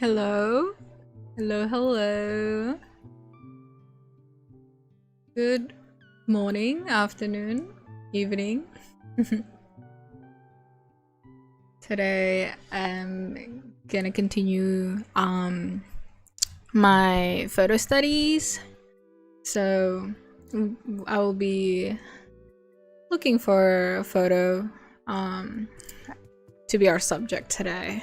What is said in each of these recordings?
Hello? Hello, hello. Good morning, afternoon, evening. Today I'm gonna continue my photo studies. So I will be looking for a photo to be our subject today.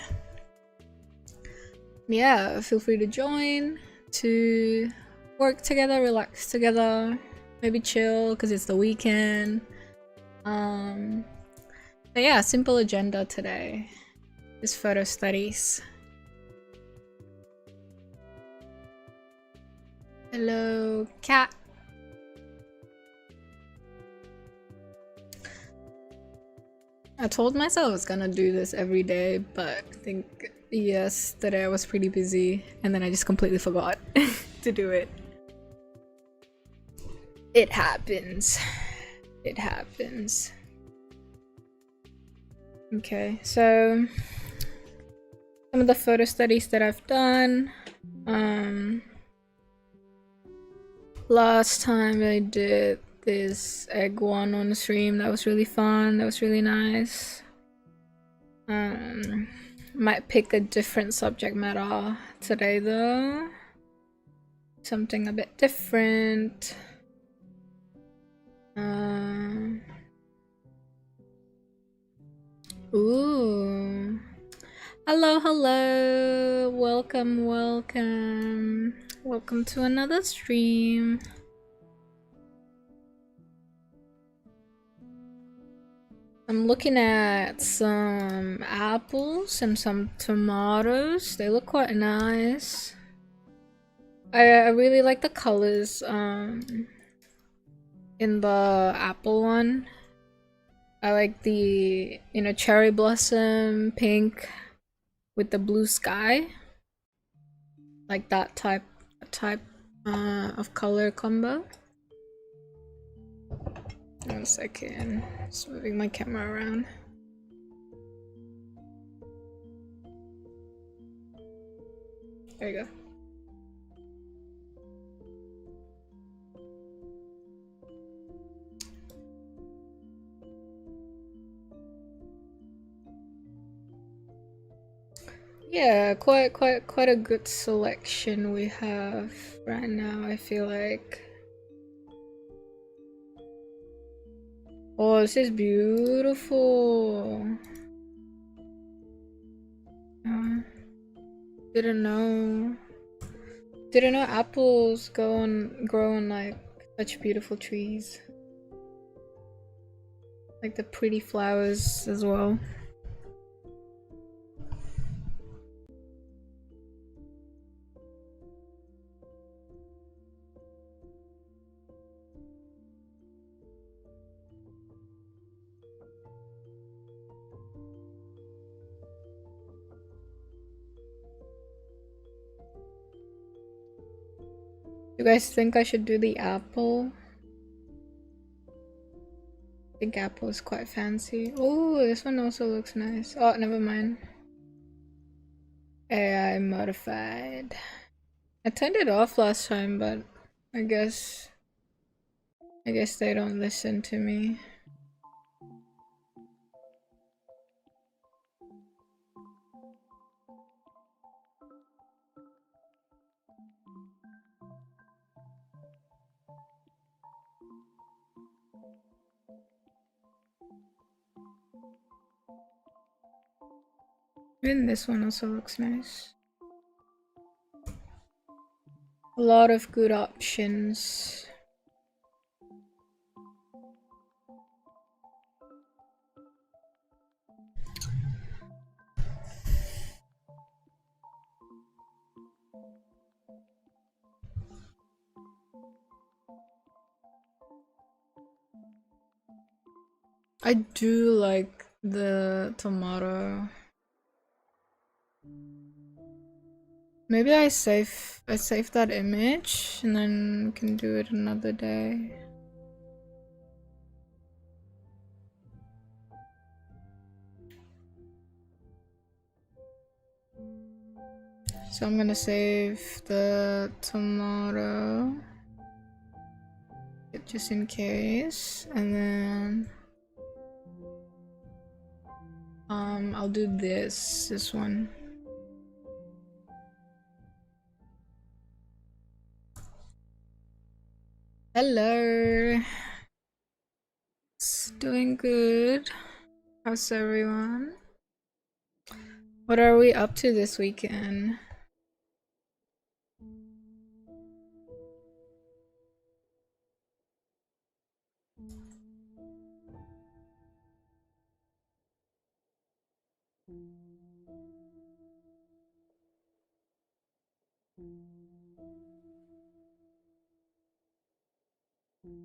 Yeah, feel free to join, to work together, relax together, maybe chill because it's the weekend. But yeah, simple agenda today is photo studies. Hello, cat. I told myself I was gonna do this every day, but I think yesterday I was pretty busy and then I just completely forgot to do it. It happens. It happens. Okay, so some of the photo studies that I've done. Last time I did this egg one on the stream. That was really fun. That was really nice. Might pick a different subject matter today though. Something a bit different. Ooh. Hello, hello. Welcome, welcome. Welcome to another stream. I'm looking at some apples and some tomatoes. They look quite nice. I really like the colors in the apple one. I like the, cherry blossom pink with the blue sky. Like that type of color combo. 1 second. Just moving my camera around. There you go. Yeah, quite a good selection we have right now, I feel like. Oh, this is beautiful. Didn't know apples grow on like such beautiful trees. Like the pretty flowers as well. You guys think I should do the apple? I think apple is quite fancy. Oh, this one also looks nice. Oh, never mind. AI modified. I turned it off last time, but I guess they don't listen to me. Even this one also looks nice. A lot of good options. I do like the tomato. Maybe I save that image and then we can do it another day. So I'm gonna save the tomato just in case, and then I'll do this one. Hello. It's doing good. How's everyone? What are we up to this weekend?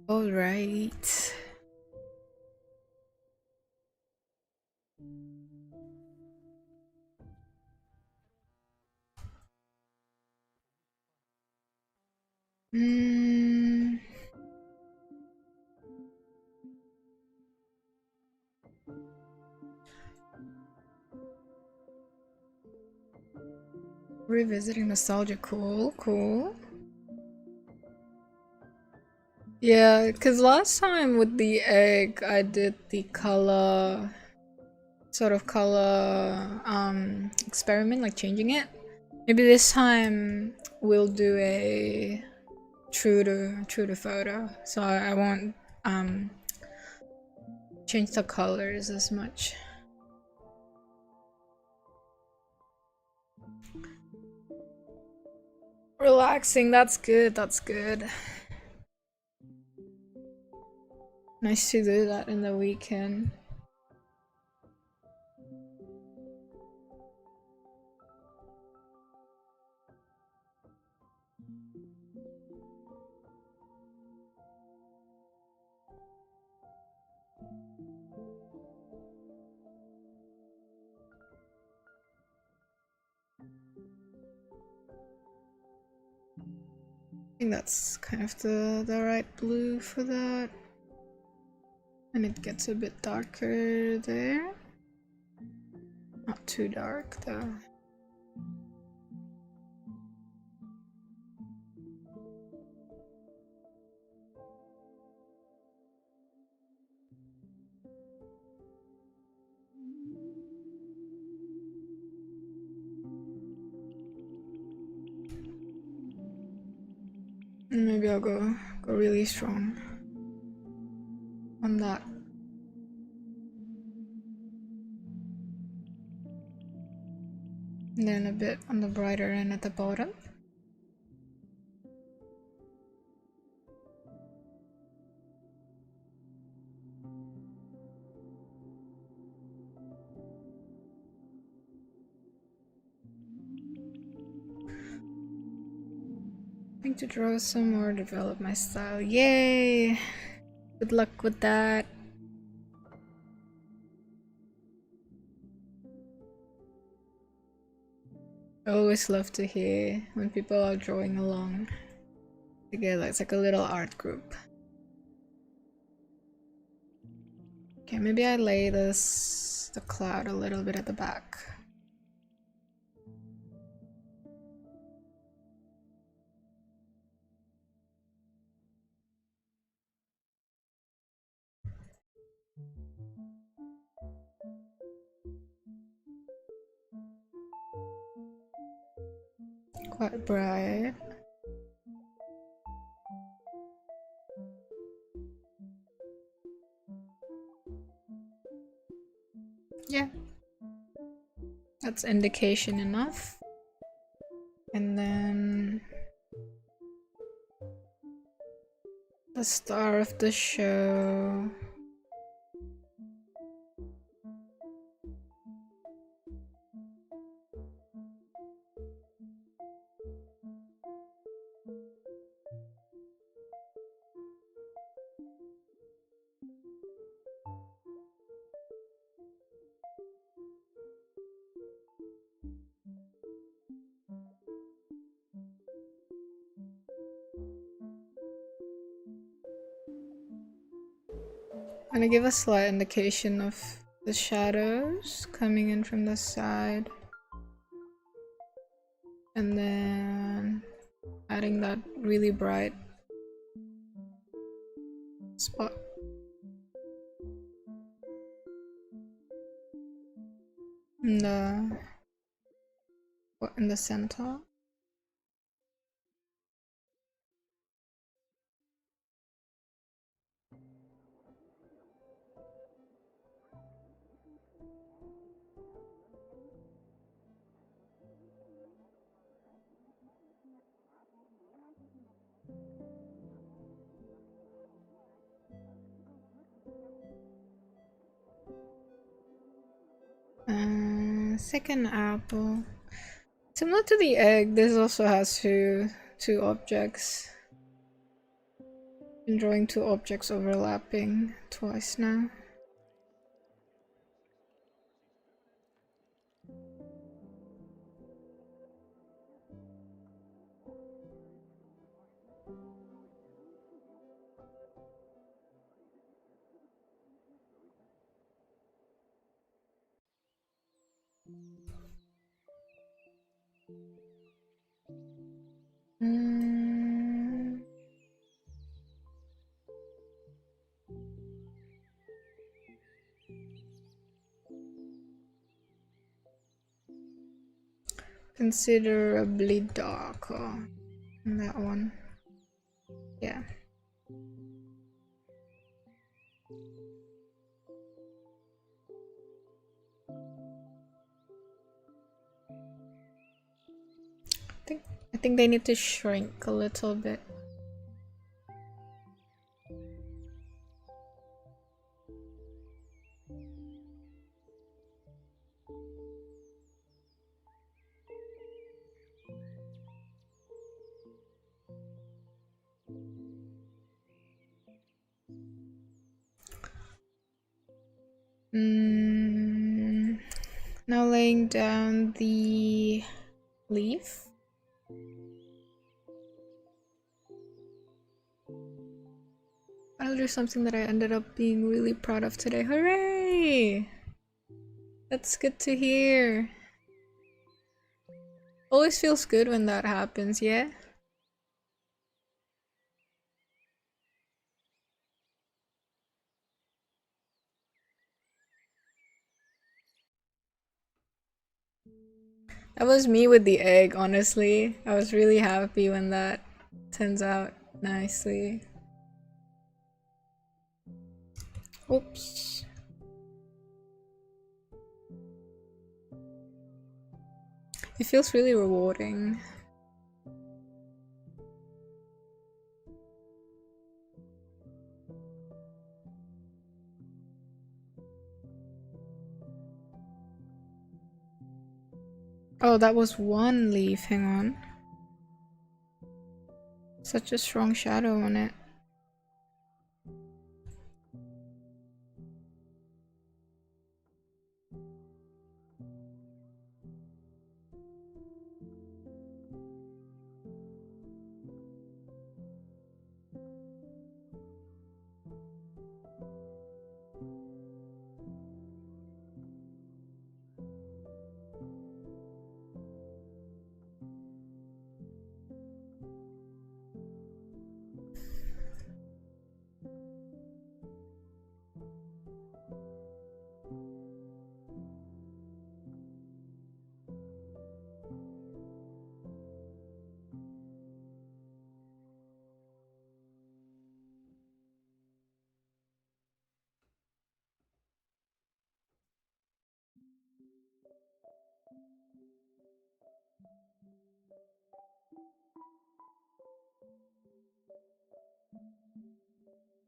All right. Revisiting nostalgia. Cool. Yeah, because last time with the egg, I did the color experiment, like changing it. Maybe this time we'll do a true to photo, so I won't change the colors as much. Relaxing, that's good. Nice to do that in the weekend. I think that's kind of the right blue for that. And it gets a bit darker there. Not too dark though. Maybe I'll go really strong on that. And then a bit on the brighter end at the bottom. I think to draw some more, develop my style. Yay! Good luck with that. I always love to hear when people are drawing along together. It's like a little art group. Okay, maybe I lay the cloud a little bit at the back. Quite bright. Yeah. That's indication enough. And then the star of the show. I'm gonna give a slight indication of the shadows coming in from the side. And then adding that really bright spot. In the center. Second apple. Similar to the egg, this also has two objects. Been drawing two objects overlapping twice now. Considerably darker than that one. Yeah. I think they need to shrink a little bit. Now laying down the leaf. I'll do something that I ended up being really proud of today. Hooray! That's good to hear. Always feels good when that happens, yeah? That was me with the egg, honestly. I was really happy when that turns out nicely. Oops. It feels really rewarding. Oh, that was one leaf, hang on. Such a strong shadow on it.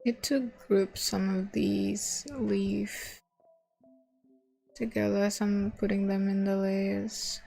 Need to group some of these leaves together as I'm putting them in the layers.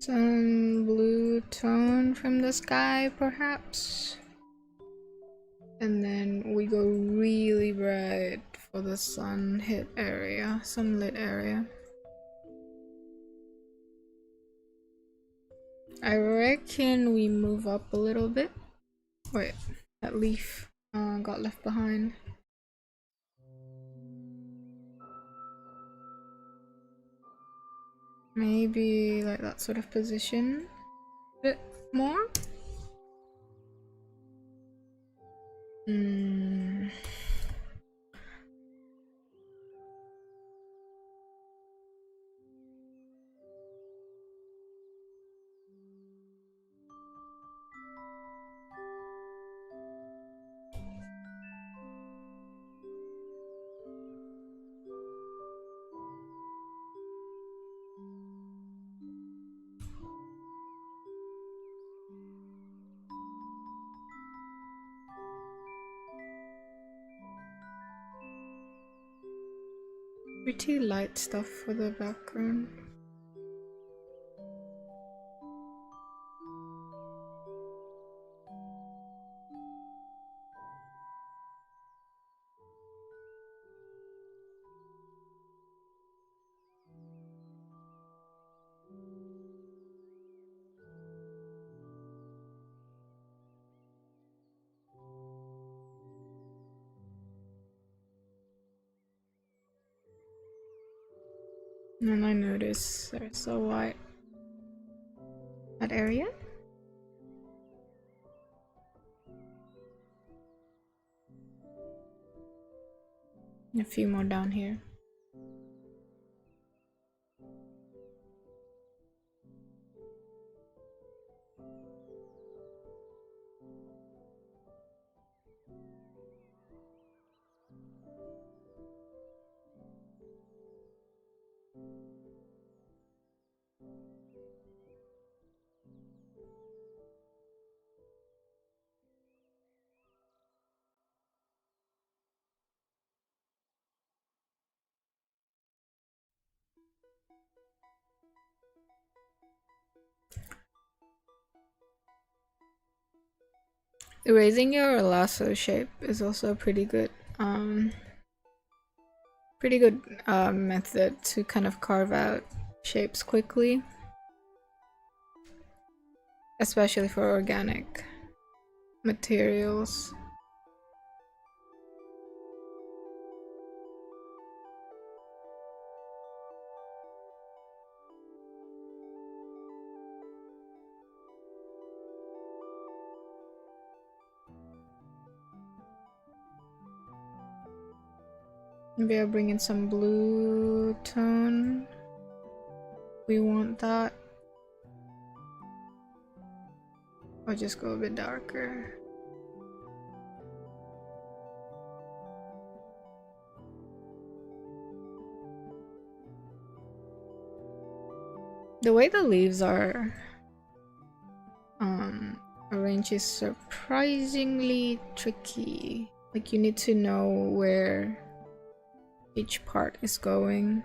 Some blue tone from the sky, perhaps. And then we go really bright for the sunlit area. I reckon we move up a little bit. Wait, that leaf got left behind. Maybe like that sort of position a bit more. Pretty light stuff for the background. And I notice there's a white that area. And a few more down here. Erasing your lasso shape is also a pretty good method to kind of carve out shapes quickly, especially for organic materials. Maybe I'll bring in some blue tone. We want that. Or just go a bit darker. The way the leaves are arranged is surprisingly tricky. Like, you need to know where each part is going.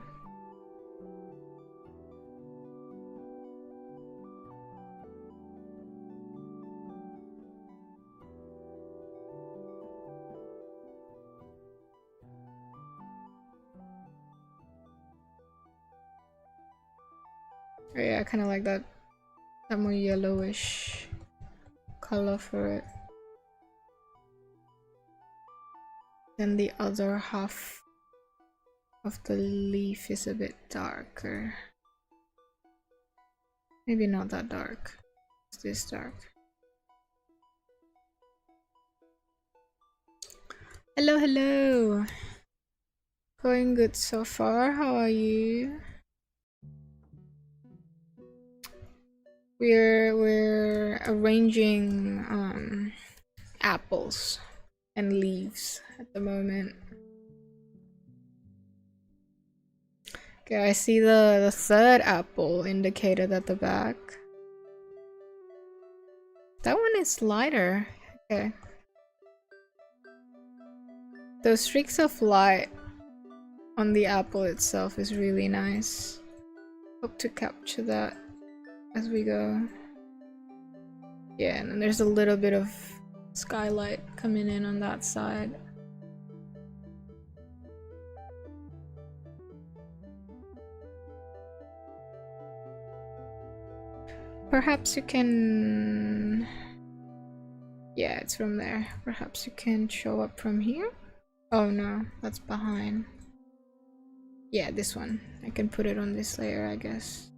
Oh, yeah, I kind of like that more yellowish color for it. Then the other half of the leaf is a bit darker. Maybe not that dark. It's this dark. Hello, hello. Going good so far. How are you? We're arranging apples and leaves at the moment. Okay, I see the third apple indicated at the back. That one is lighter. Okay. Those streaks of light on the apple itself is really nice. Hope to capture that. as we go. Yeah, and then there's a little bit of skylight coming in on that side. Perhaps you can... Yeah, it's from there. Perhaps you can show up from here? Oh no, that's behind. Yeah, this one. I can put it on this layer, I guess.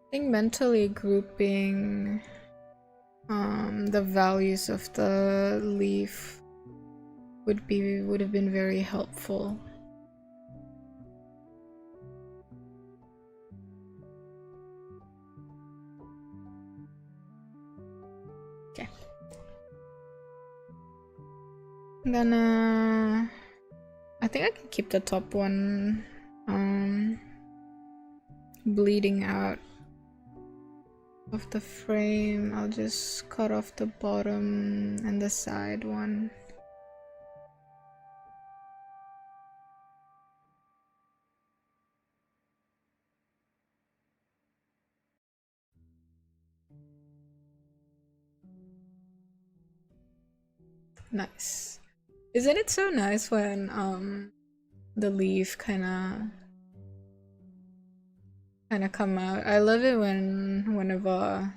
I think mentally grouping the values of the leaf would have been very helpful. Okay. Then I think I can keep the top one bleeding out of the frame. I'll just cut off the bottom and the side one. Nice. Isn't it so nice when the leaf kind of come out? I love it whenever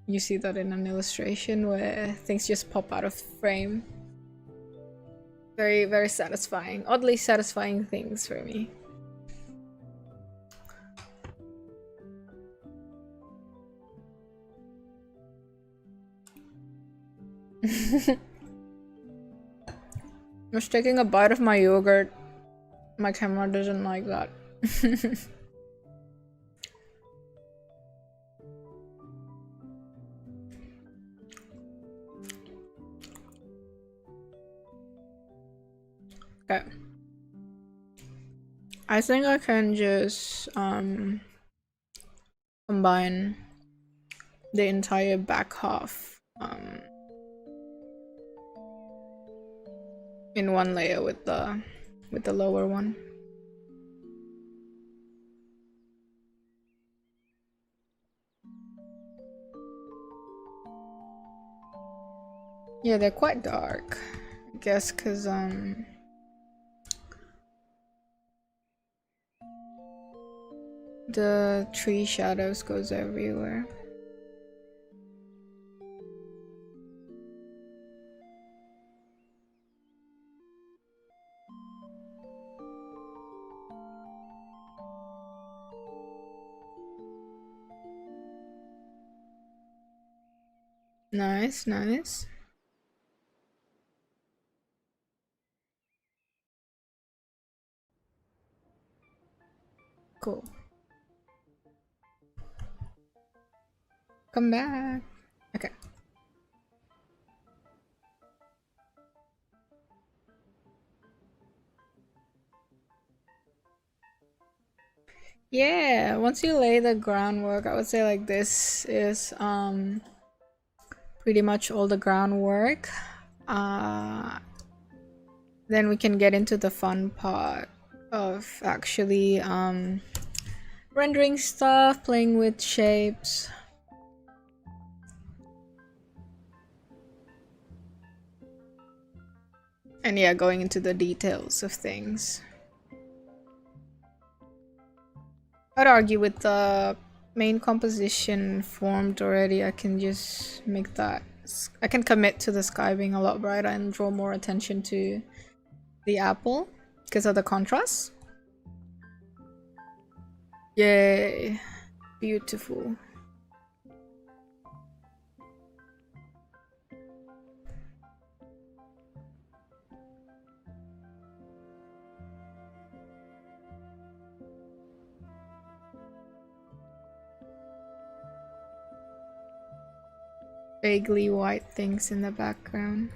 you see that in an illustration where things just pop out of frame. Very, very satisfying. Oddly satisfying things for me. I was taking a bite of my yogurt. My camera doesn't like that. Okay. I think I can just combine the entire back half in one layer with the lower one. Yeah, they're quite dark, I guess, because the tree shadows goes everywhere. Nice, nice. Cool. Come back. Okay. Yeah, once you lay the groundwork, I would say like this is pretty much all the groundwork. Then we can get into the fun part of actually rendering stuff, playing with shapes. And yeah, going into the details of things. I'd argue with the main composition formed already, I can just make that. I can commit to the sky being a lot brighter and draw more attention to the apple because of the contrast. Yay. Beautiful. vaguely white things in the background.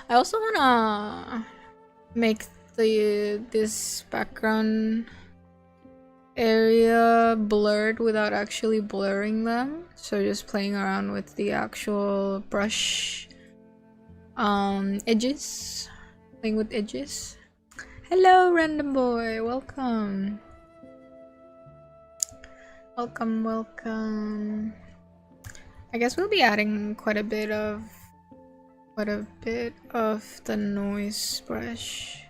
I also wanna make this background area blurred without actually blurring them. So just playing around with the actual brush edges. Playing with edges. Hello, random boy. Welcome. Welcome, welcome. I guess we'll be adding quite a bit of the noise brush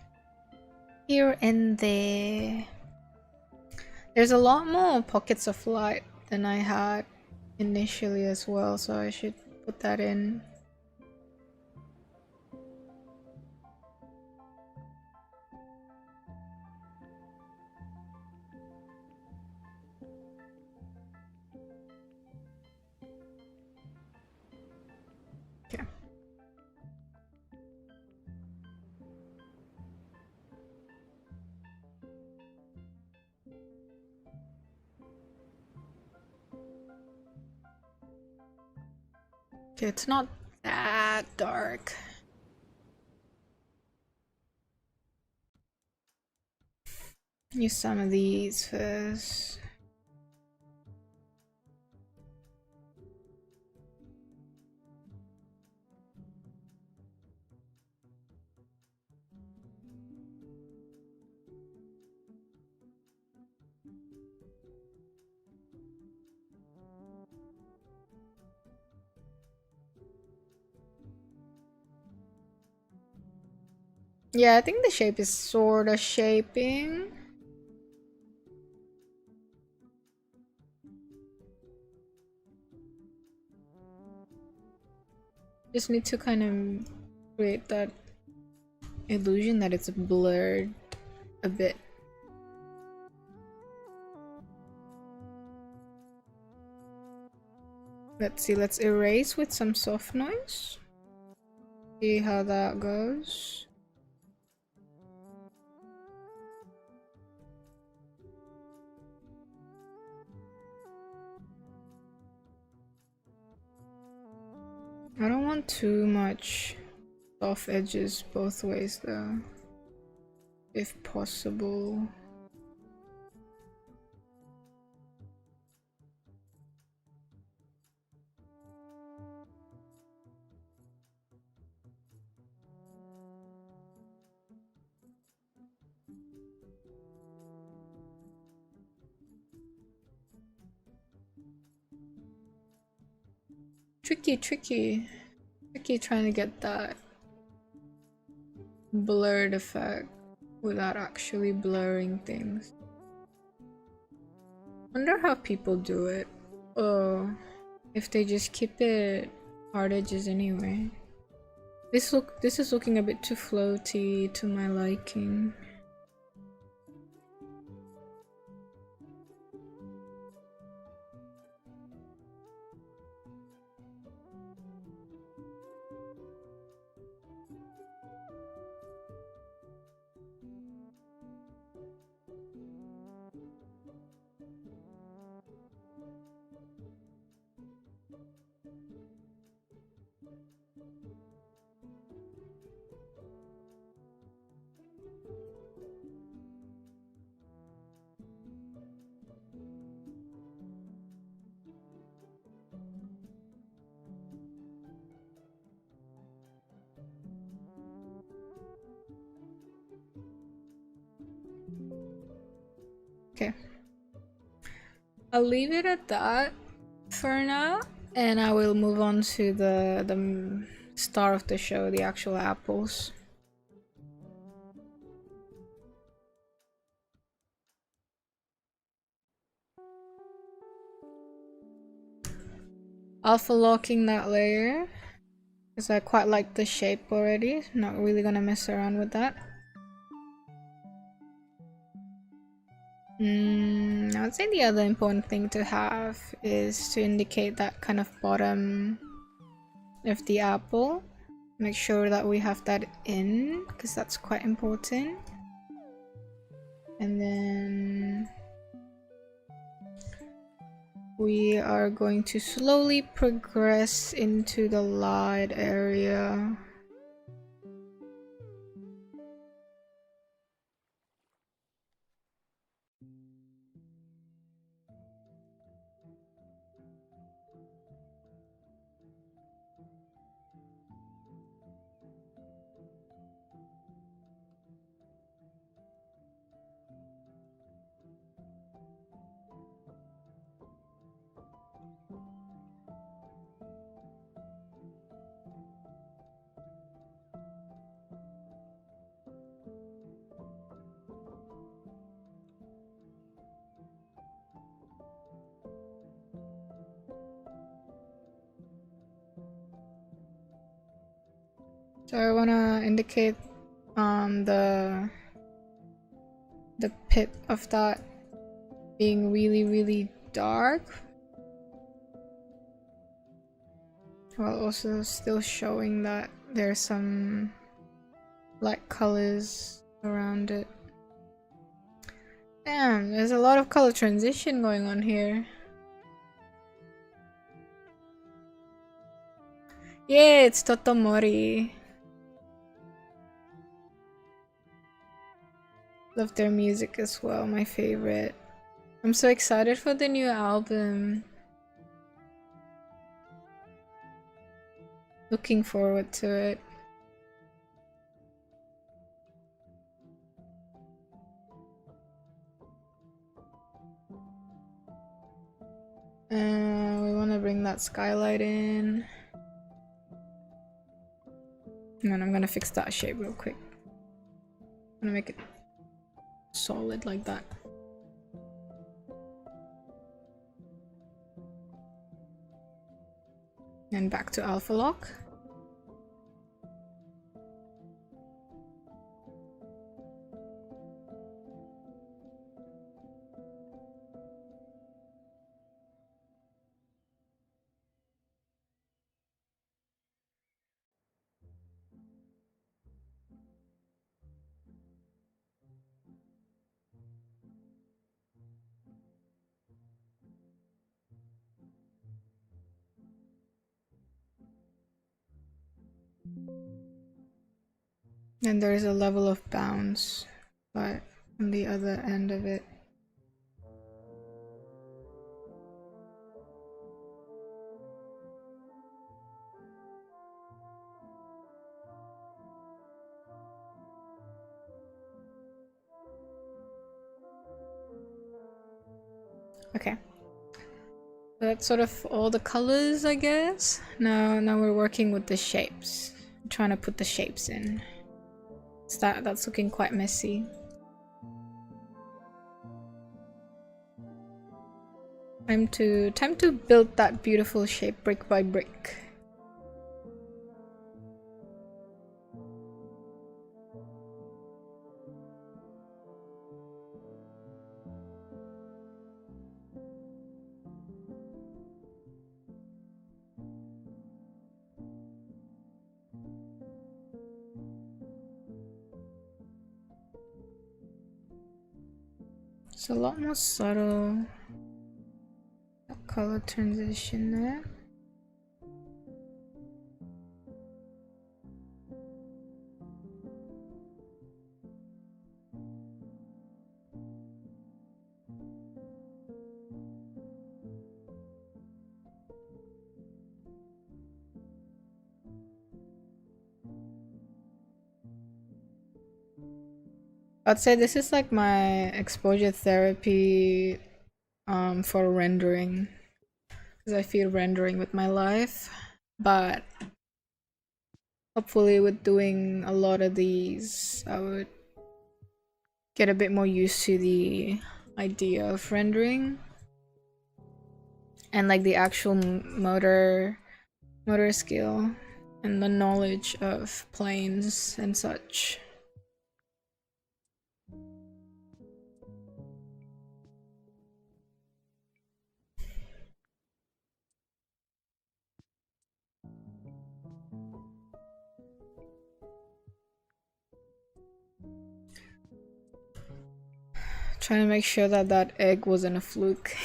here and there. There's a lot more pockets of light than I had initially as well, so I should put that in. Okay. Okay, it's not that dark. Use some of these first. Yeah, I think the shape is sort of shaping. Just need to kind of create that illusion that it's blurred a bit. Let's see, let's erase with some soft noise. See how that goes. I don't want too much soft edges both ways though, if possible. Tricky trying to get that blurred effect without actually blurring things. Wonder how people do it. Oh, if they just keep it hard edges anyway. This is looking a bit too floaty to my liking. Okay. I'll leave it at that for now, and I will move on to the star of the show, the actual apples. Alpha locking that layer because I quite like the shape already. Not really gonna mess around with that. I would say the other important thing to have is to indicate that kind of bottom of the apple. Make sure that we have that in, because that's quite important. And then we are going to slowly progress into the light area. So I want to indicate the pit of that being really dark, while also still showing that there's some light colors around it. Damn, there's a lot of color transition going on here. Yeah, it's Totomori. Love their music as well, my favorite. I'm so excited for the new album. Looking forward to it. We want to bring that skylight in. And then I'm gonna fix that shape real quick. I'm gonna make it solid like that. And back to alpha lock. And there's a level of bounce, but on the other end of it. Okay. That's sort of all the colors, I guess. Now we're working with the shapes. I'm trying to put the shapes in. That's looking quite messy. Time to build that beautiful shape brick by brick. It's a lot more subtle. That color transition there. I'd say this is like my exposure therapy for rendering, because I feel rendering with my life, but hopefully with doing a lot of these I would get a bit more used to the idea of rendering and like the actual motor skill and the knowledge of planes and such. Trying to make sure that that egg wasn't a fluke.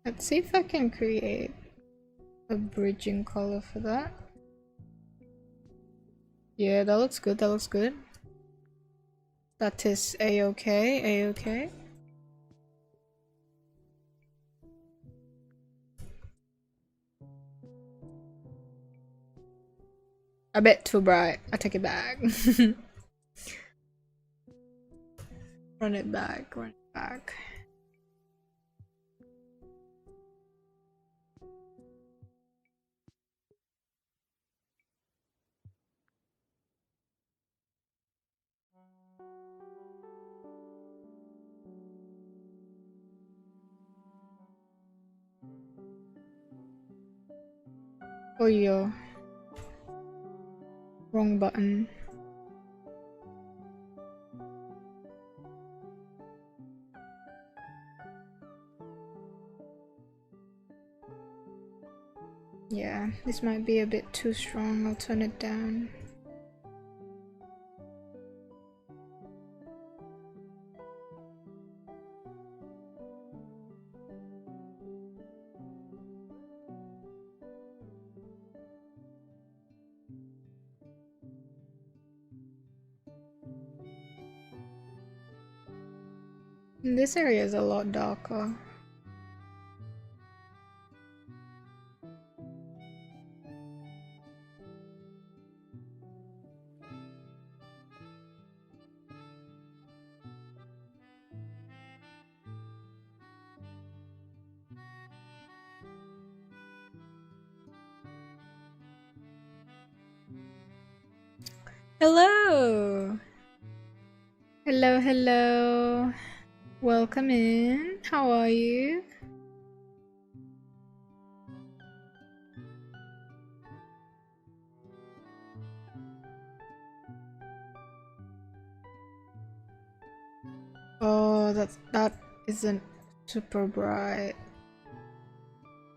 Let's see if I can create a bridging color for that. Yeah, that looks good, that looks good. That is a-okay, a-okay. A bit too bright. I take it back. Run it back, run it back. Oh yo. Wrong button. Yeah, this might be a bit too strong. I'll turn it down. This area is a lot darker. Hello! Hello, hello. Welcome in. How are you? Oh, that isn't super bright.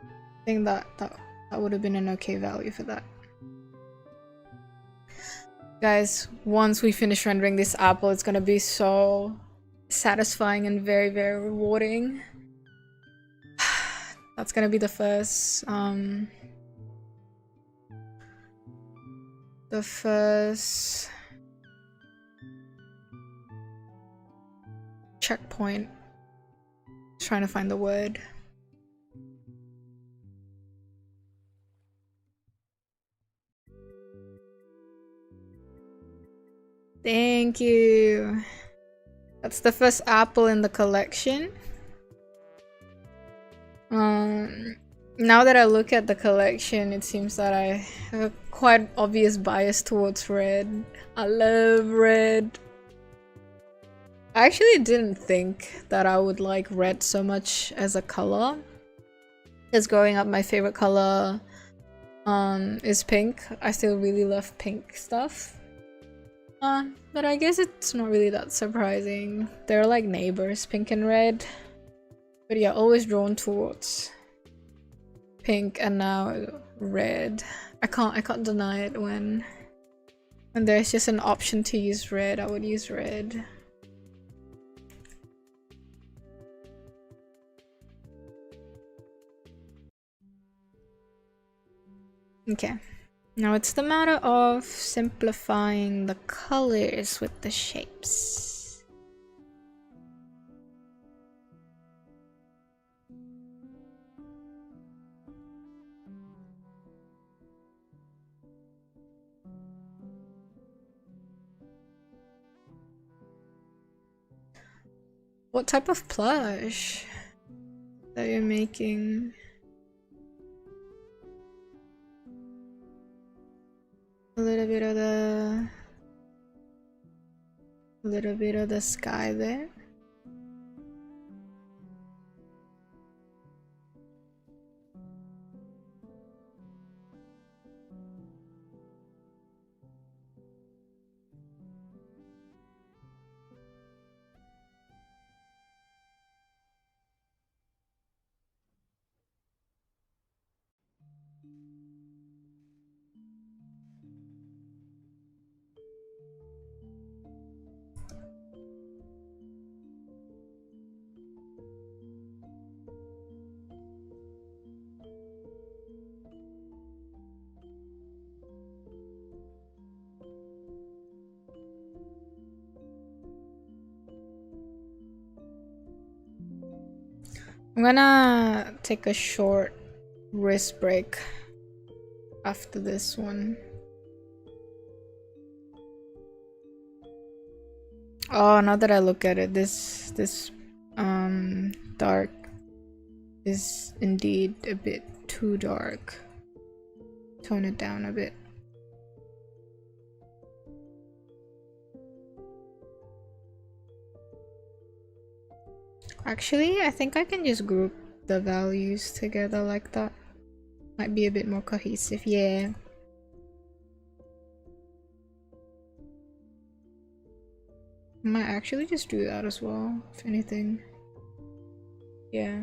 I think that would have been an okay value for that. Guys, once we finish rendering this apple, it's gonna be so satisfying and very, very rewarding. That's gonna be the first checkpoint. Trying to find the word. Thank you. That's the first apple in the collection. Now that I look at the collection, it seems that I have a quite obvious bias towards red. I love red. I actually didn't think that I would like red so much as a color. Because growing up, my favorite color is pink. I still really love pink stuff. But I guess it's not really that surprising. They're like neighbors, pink and red. But yeah, always drawn towards pink and now red. I can't deny it when there's just an option to use red, I would use red. Okay. Now it's the matter of simplifying the colors with the shapes. What type of plush that you're making? A little bit of the sky there. I'm gonna take a short wrist break after this one. Oh, now that I look at it, this dark is indeed a bit too dark. Tone it down a bit. Actually, I think I can just group the values together like that. Might be a bit more cohesive, yeah. Might actually just do that as well, if anything. Yeah.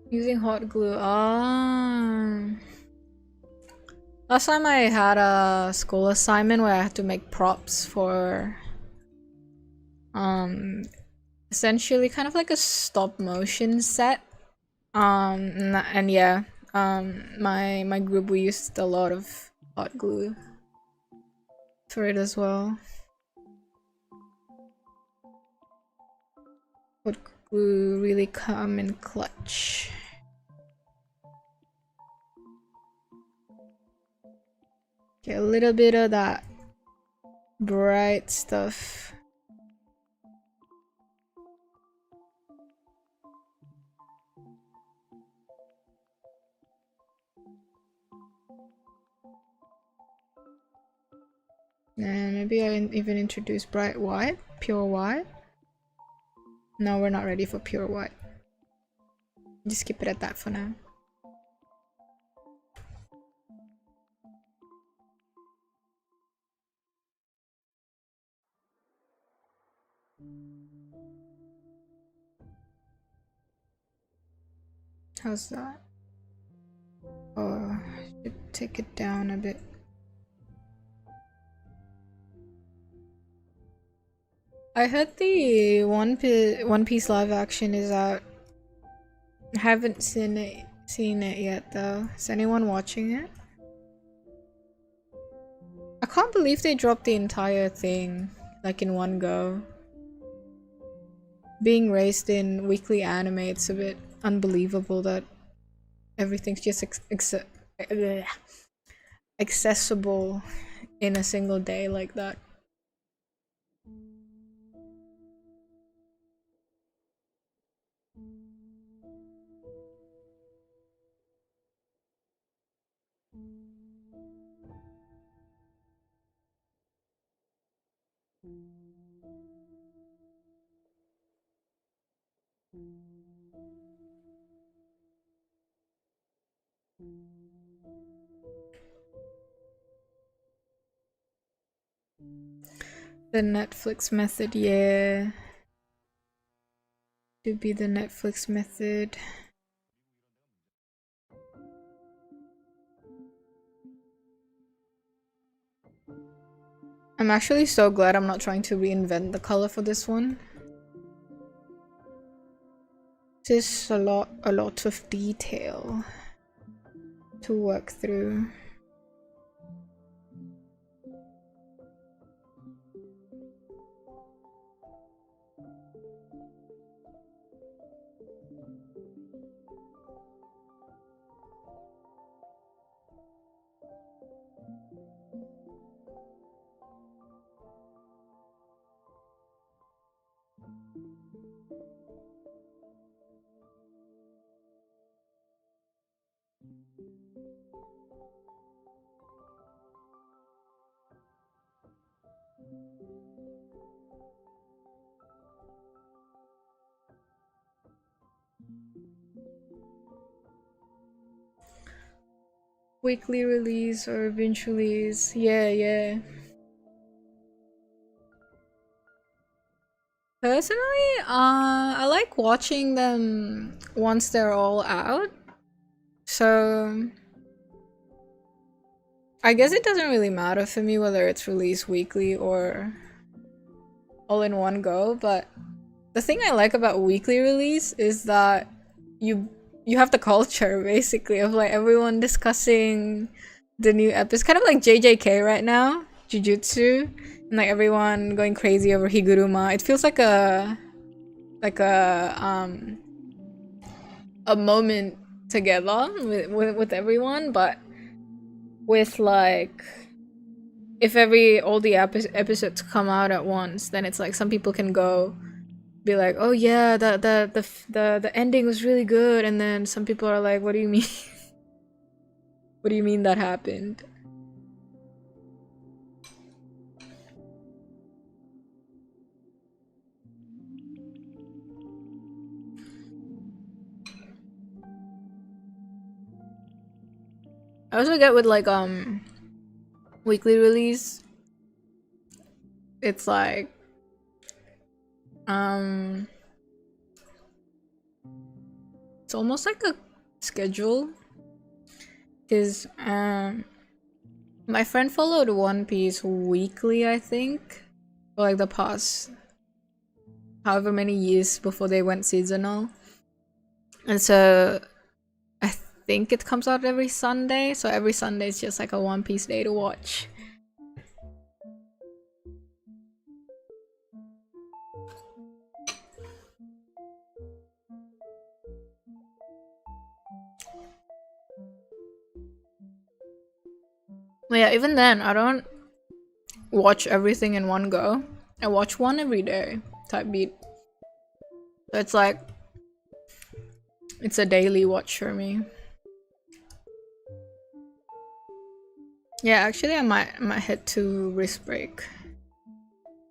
Using hot glue. Last time I had a school assignment where I had to make props for essentially kind of like a stop motion set. And yeah, my group, we used a lot of hot glue for it as well. Hot glue really come in clutch. Get a little bit of that bright stuff. And maybe I even introduce bright white, pure white. No, we're not ready for pure white. Just keep it at that for now. How's that? Oh, I should take it down a bit. I heard the One Piece live action is out. I haven't seen it yet though. Is anyone watching it? I can't believe they dropped the entire thing like in one go. Being raised in weekly anime, it's a bit unbelievable that everything's just accessible in a single day like that. The Netflix method, yeah. To be the Netflix method. I'm actually so glad I'm not trying to reinvent the color for this one. There's a lot of detail to work through. Weekly release or binge release. Yeah, yeah. Personally, I like watching them once they're all out. So I guess it doesn't really matter for me whether it's released weekly or all in one go, but the thing I like about weekly release is that you you have the culture basically of like everyone discussing the new episode, kind of like JJK right now, Jujutsu, and like everyone going crazy over Higuruma. It feels like a moment together with everyone, but with like if all the episodes come out at once, then it's like some people can go be like, oh yeah, the ending was really good, and then some people are like, what do you mean? What do you mean that happened? I also get with like weekly release, it's like um it's almost like a schedule, because my friend followed One Piece weekly, I think, for like the past however many years before they went seasonal, and so I think it comes out every Sunday, so every Sunday is just like a One Piece day to watch. But yeah, even then, I don't watch everything in one go. I watch one every day type beat. So it's like, it's a daily watch for me. Yeah, actually I might head to wrist break.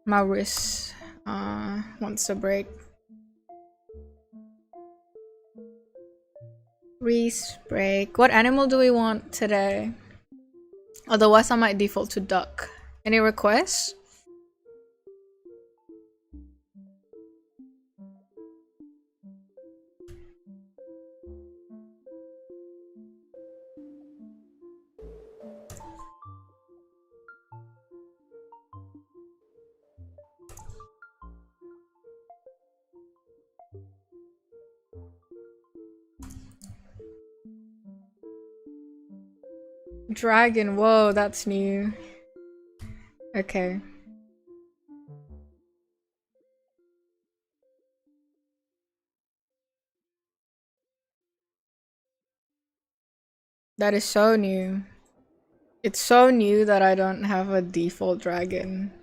My wrist wants a break. Wrist break. What animal do we want today? Otherwise I might default to duck. Any requests? Dragon, whoa, that's new. Okay. That is so new. It's so new that I don't have a default dragon.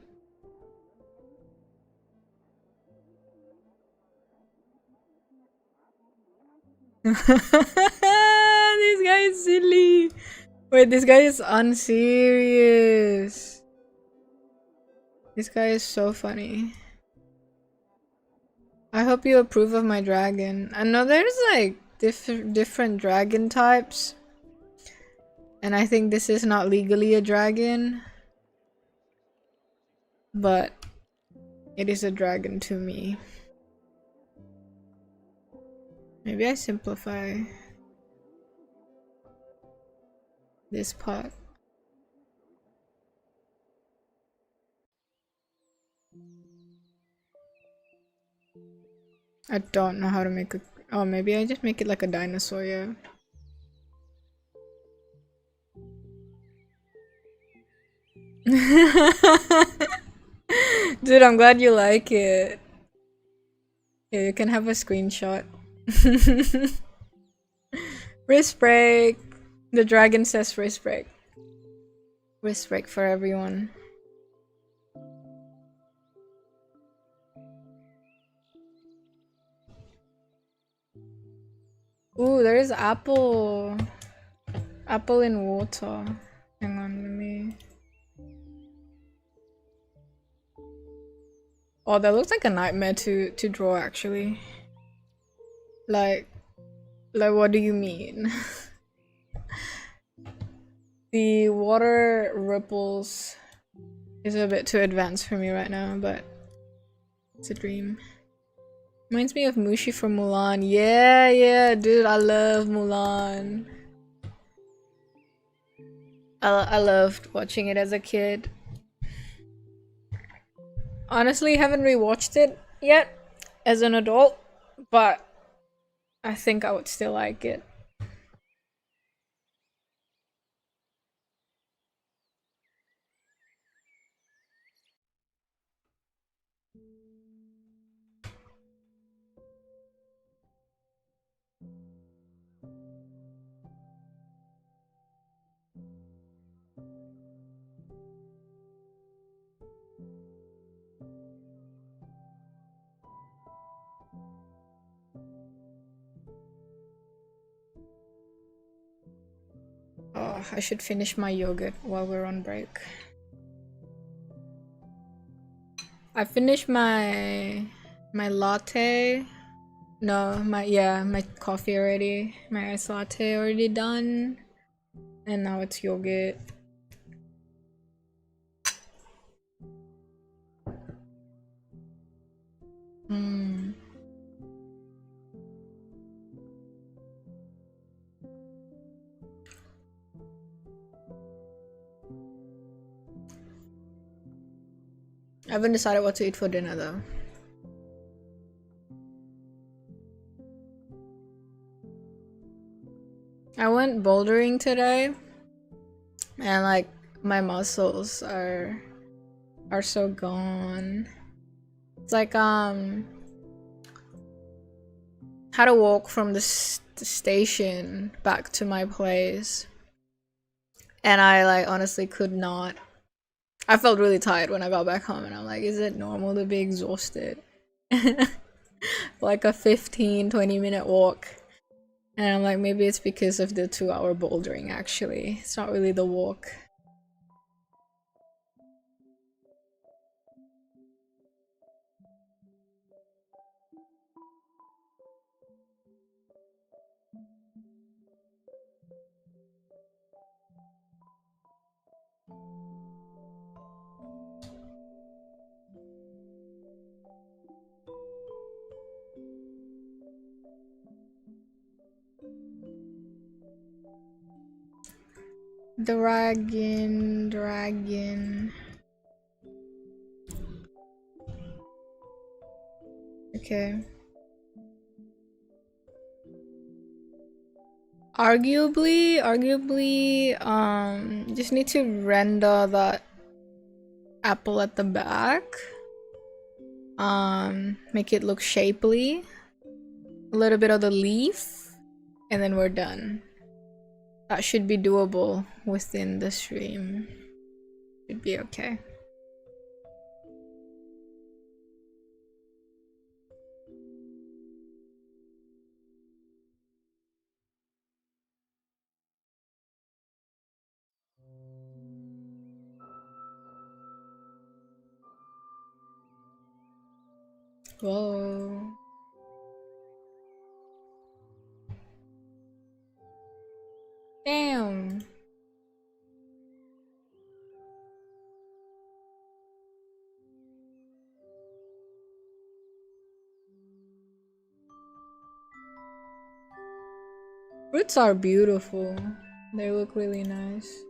This guy is silly. Wait, this guy is unserious. This guy is so funny. I hope you approve of my dragon. I know there's like different dragon types. And I think this is not legally a dragon. But it is a dragon to me. Maybe I simplify this part. I don't know how to make a... Oh, maybe I just make it like a dinosaur, yeah. Dude, I'm glad you like it. Yeah, you can have a screenshot. Wrist break. The dragon says wrist break. Wrist break for everyone. Ooh, there is apple. Apple in water. Hang on, let me... Oh, that looks like a nightmare to draw, actually. Like what do you mean? The water ripples is a bit too advanced for me right now, but it's a dream. Reminds me of Mushi from Mulan. Yeah, dude, I love Mulan. I loved watching it as a kid. Honestly, haven't rewatched it yet as an adult, but I think I would still like it. Oh, I should finish my yogurt while we're on break. I finished my latte. No, my coffee already. My iced latte already done. And now it's yogurt. I haven't decided what to eat for dinner though. I went bouldering today and like my muscles are so gone. It's like had to walk from the station back to my place, and I like honestly could not. I felt really tired when I got back home, and I'm like, is it normal to be exhausted? Like a 15-20 minute walk. And I'm like, maybe it's because of the 2-hour bouldering actually. It's not really the walk. Dragon. Okay. Arguably, just need to render that apple at the back. Make it look shapely. A little bit of the leaf, and then we're done. That should be doable within the stream. Should be okay. Whoa. Damn. Fruits are beautiful. They look really nice.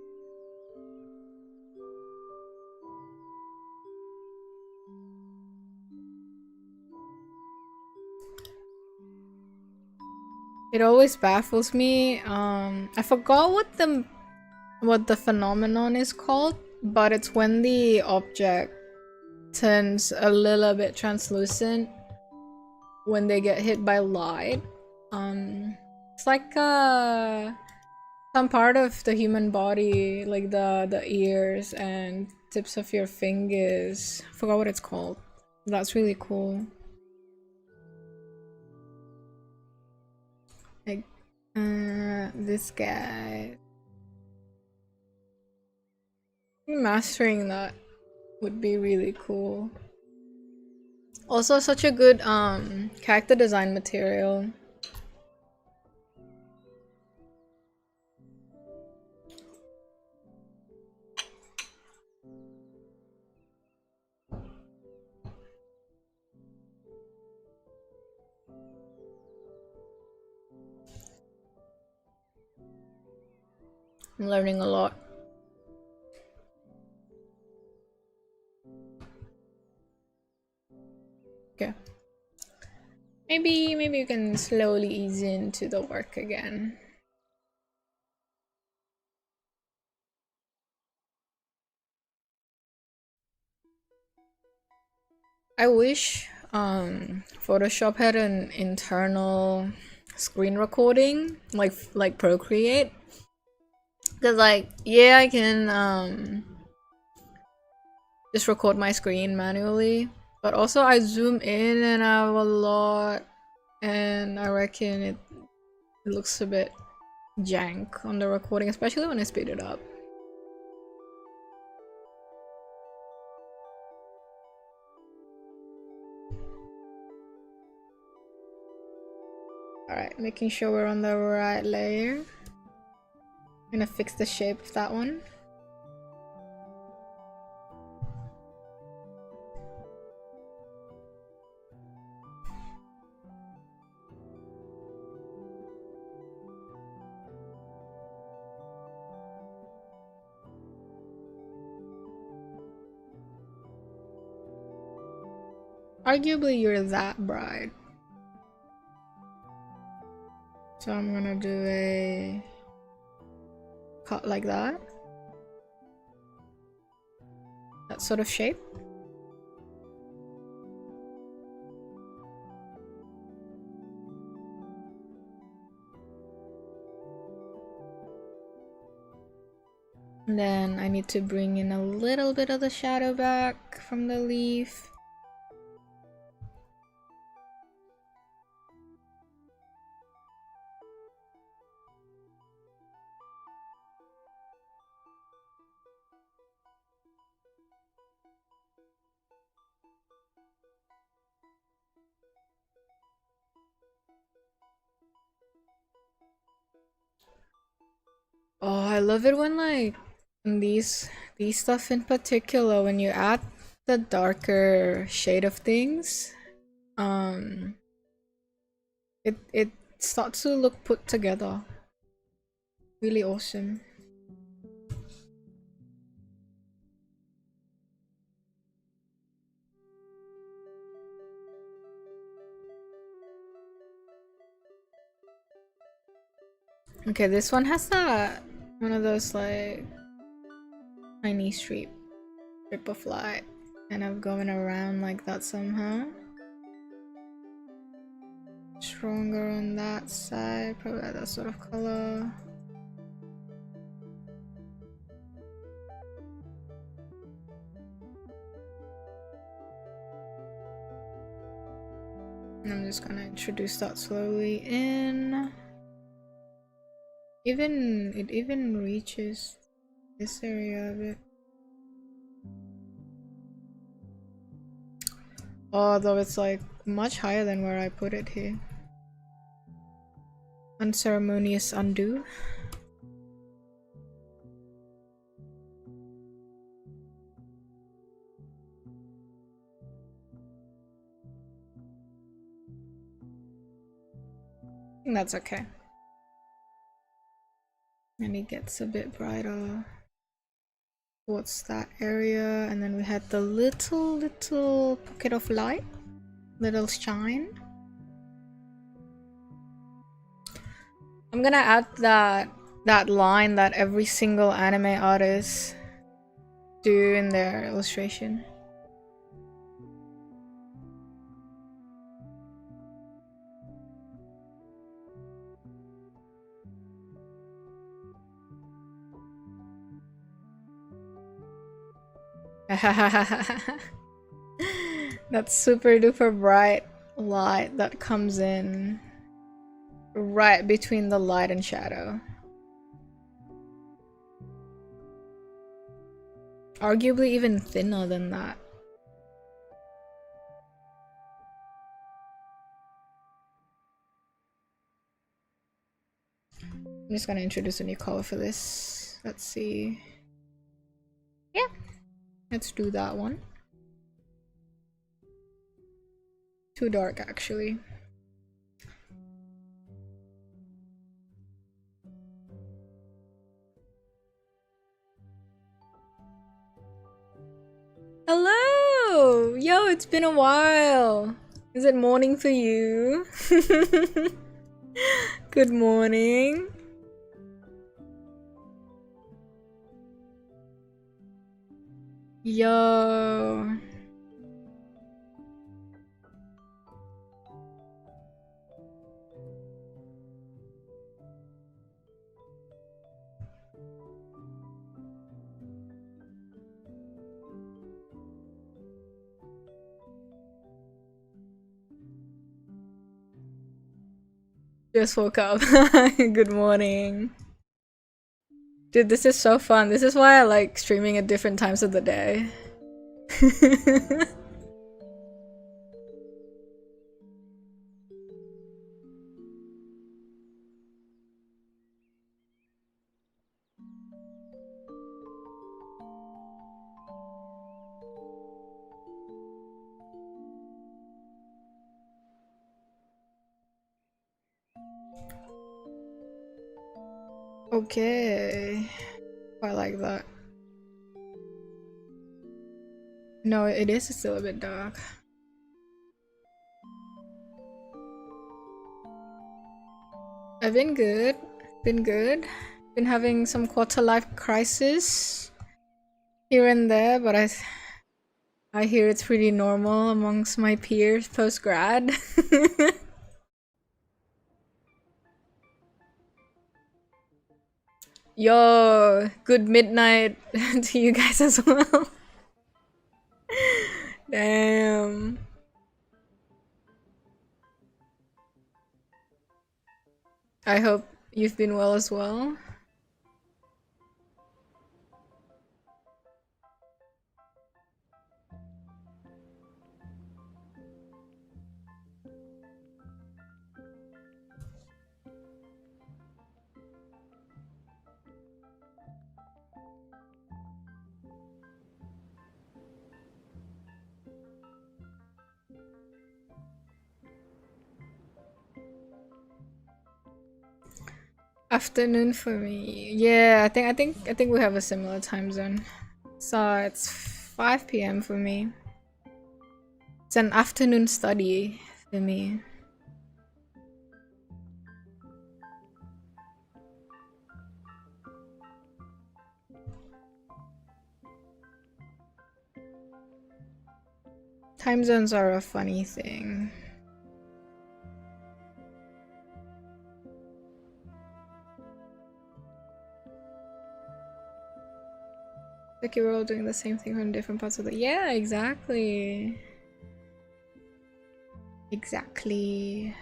It always baffles me. I forgot what the phenomenon is called, but it's when the object turns a little bit translucent when they get hit by light. It's like some part of the human body, like the ears and tips of your fingers. I forgot what it's called. That's really cool. Like This guy. Mastering that would be really cool. Also such a good character design material. I'm learning a lot. Okay. Maybe you can slowly ease into the work again. I wish Photoshop had an internal screen recording like Procreate. Cause like yeah, I can just record my screen manually, but also I zoom in and out a lot, and I reckon it looks a bit jank on the recording, especially when I speed it up. Alright, making sure we're on the right layer. I'm gonna fix the shape of that one. Arguably, you're that bright. So I'm gonna do a cut like that. That sort of shape. And then I need to bring in a little bit of the shadow back from the leaf. Oh, I love it when like these stuff in particular, when you add the darker shade of things, it starts to look put together. Really awesome. Okay, this one has that one of those like tiny strip of light kind of going around like that somehow. Stronger on that side, probably that sort of color. And I'm just gonna introduce that slowly in. It even reaches this area of it. Although it's like much higher than where I put it here. Unceremonious undo. I think that's okay. And it gets a bit brighter towards that area, and then we had the little pocket of light, little shine. I'm gonna add that line that every single anime artist do in their illustration. That super duper bright light that comes in. right between the light and shadow. Arguably even thinner than that. I'm just gonna introduce a new color for this. Let's see. Yeah, let's do that one. Too dark, actually. Hello! Yo, it's been a while. Is it morning for you? Good morning. Yo. Just woke up. Good morning. Dude, this is so fun. This is why I like streaming at different times of the day. Okay. I like that. No, it is still a bit dark. I've been good. Been good. Been having some quarter life crisis here and there, but I hear it's pretty normal amongst my peers post grad. Yo, good midnight to you guys as well. Damn. I hope you've been well as well. Afternoon for me. Yeah, I think we have a similar time zone. So it's 5 p.m. for me. It's an afternoon study for me. Time zones are a funny thing. Like you're all doing the same thing from different parts of the— yeah, exactly. Exactly.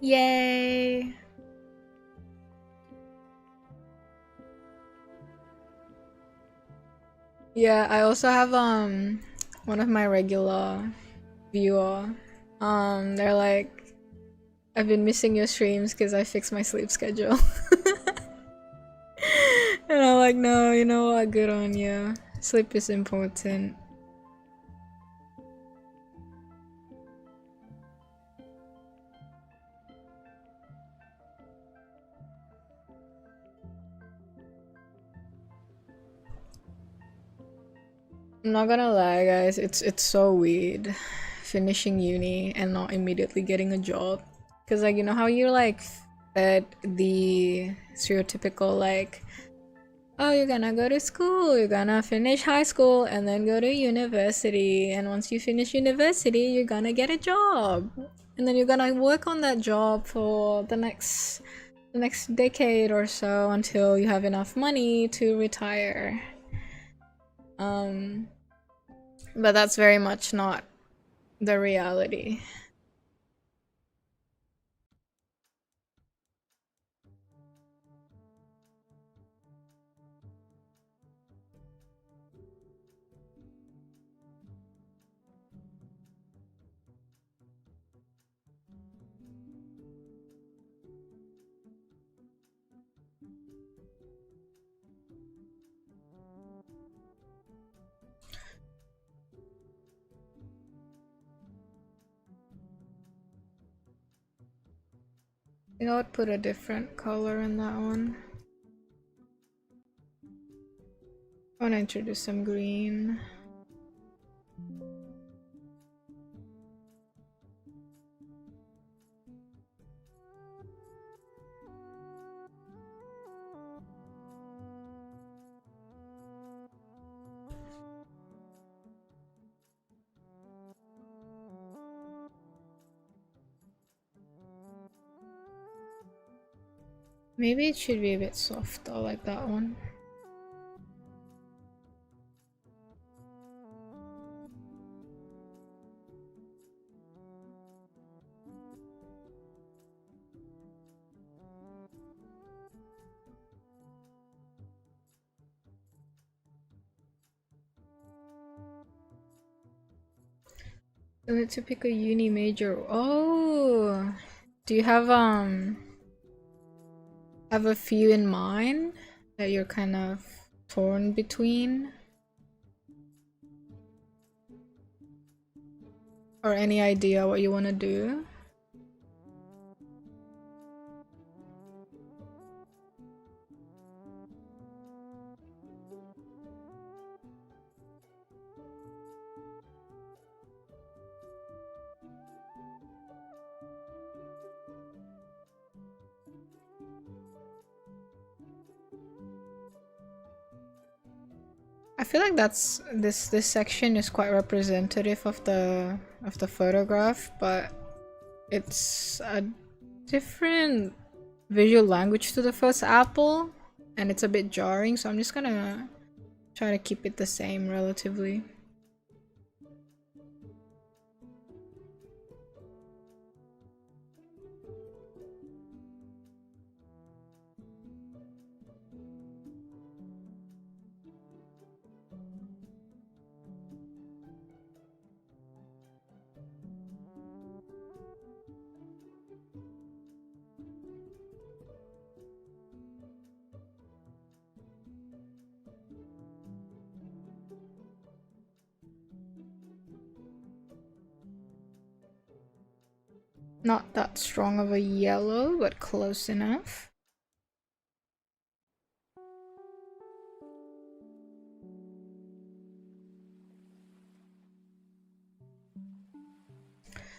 Yay. Yeah, I also have one of my regular viewer. They're like, I've been missing your streams because I fixed my sleep schedule. And I'm like, no, you know what? Good on you. Sleep is important. I'm not gonna lie, guys. It's so weird finishing uni and not immediately getting a job. Cause like, you know how you're like fed the stereotypical like, oh, you're gonna go to school, you're gonna finish high school and then go to university, and once you finish university you're gonna get a job, and then you're gonna work on that job for the next decade or so until you have enough money to retire. Um, but that's very much not the reality. I think I would put a different color in that one. I want to introduce some green. Maybe it should be a bit softer like that one. I need to pick a uni major. Oh, do you have a few in mind that you're kind of torn between? Or any idea what you want to do? I feel like that's this section is quite representative of the photograph, but it's a different visual language to the first apple, and it's a bit jarring, so I'm just gonna try to keep it the same relatively. Not that strong of a yellow, but close enough.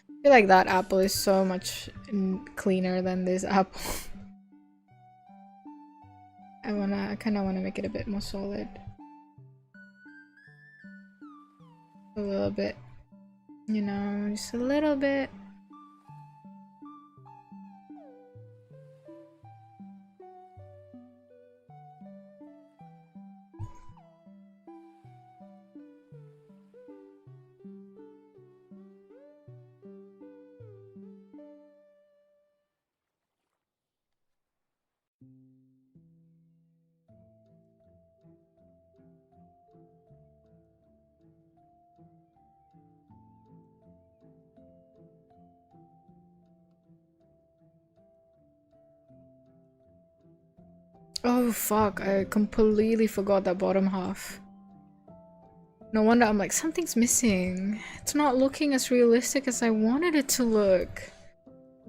I feel like that apple is so much cleaner than this apple. I kind of wanna make it a bit more solid. A little bit, you know, just a little bit. Oh fuck, I completely forgot that bottom half. No wonder I'm like, something's missing. It's not looking as realistic as I wanted it to look.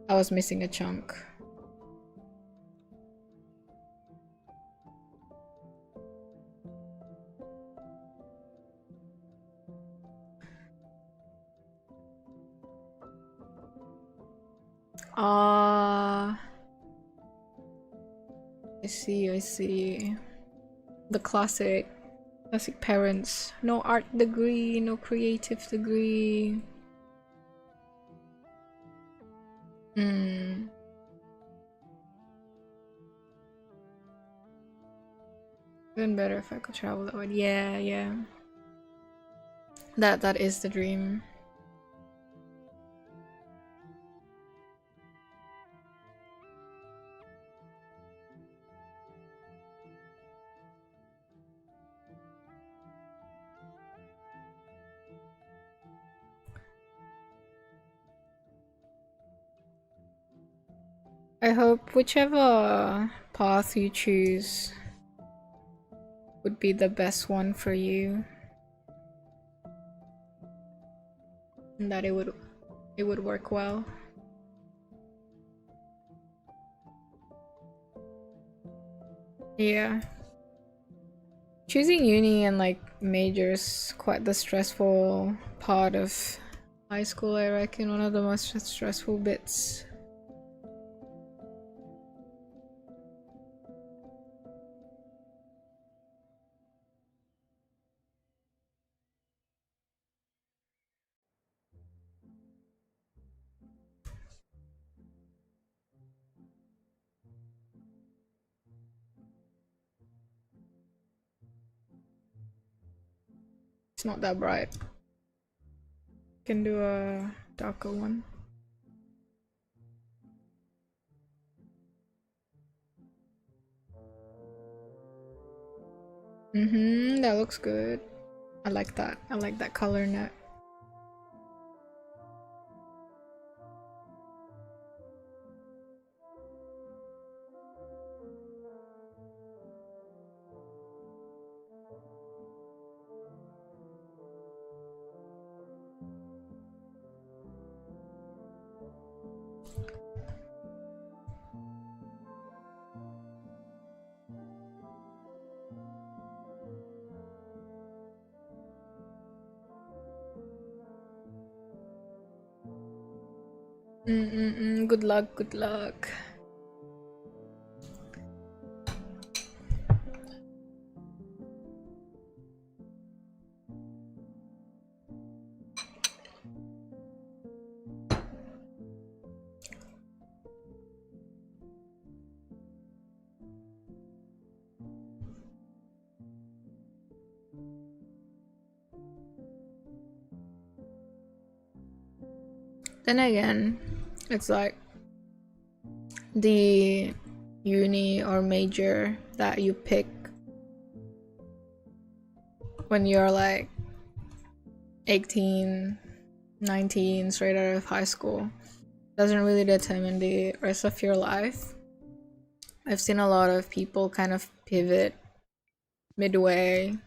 I was missing a chunk. Ah, I see, I see. The classic parents. No art degree, no creative degree. Hmm. Even better if I could travel that way. Yeah, yeah. That is the dream. I hope whichever path you choose would be the best one for you, and that it would work well. Yeah. Choosing uni and like majors quite the stressful part of high school, I reckon. One of the most stressful bits. It's not that bright. Can do a darker one. That looks good. I like that. I like that color net. Good luck, good luck. Then again, it's like the uni or major that you pick when you're like 18, 19, straight out of high school doesn't really determine the rest of your life. I've seen a lot of people kind of pivot midway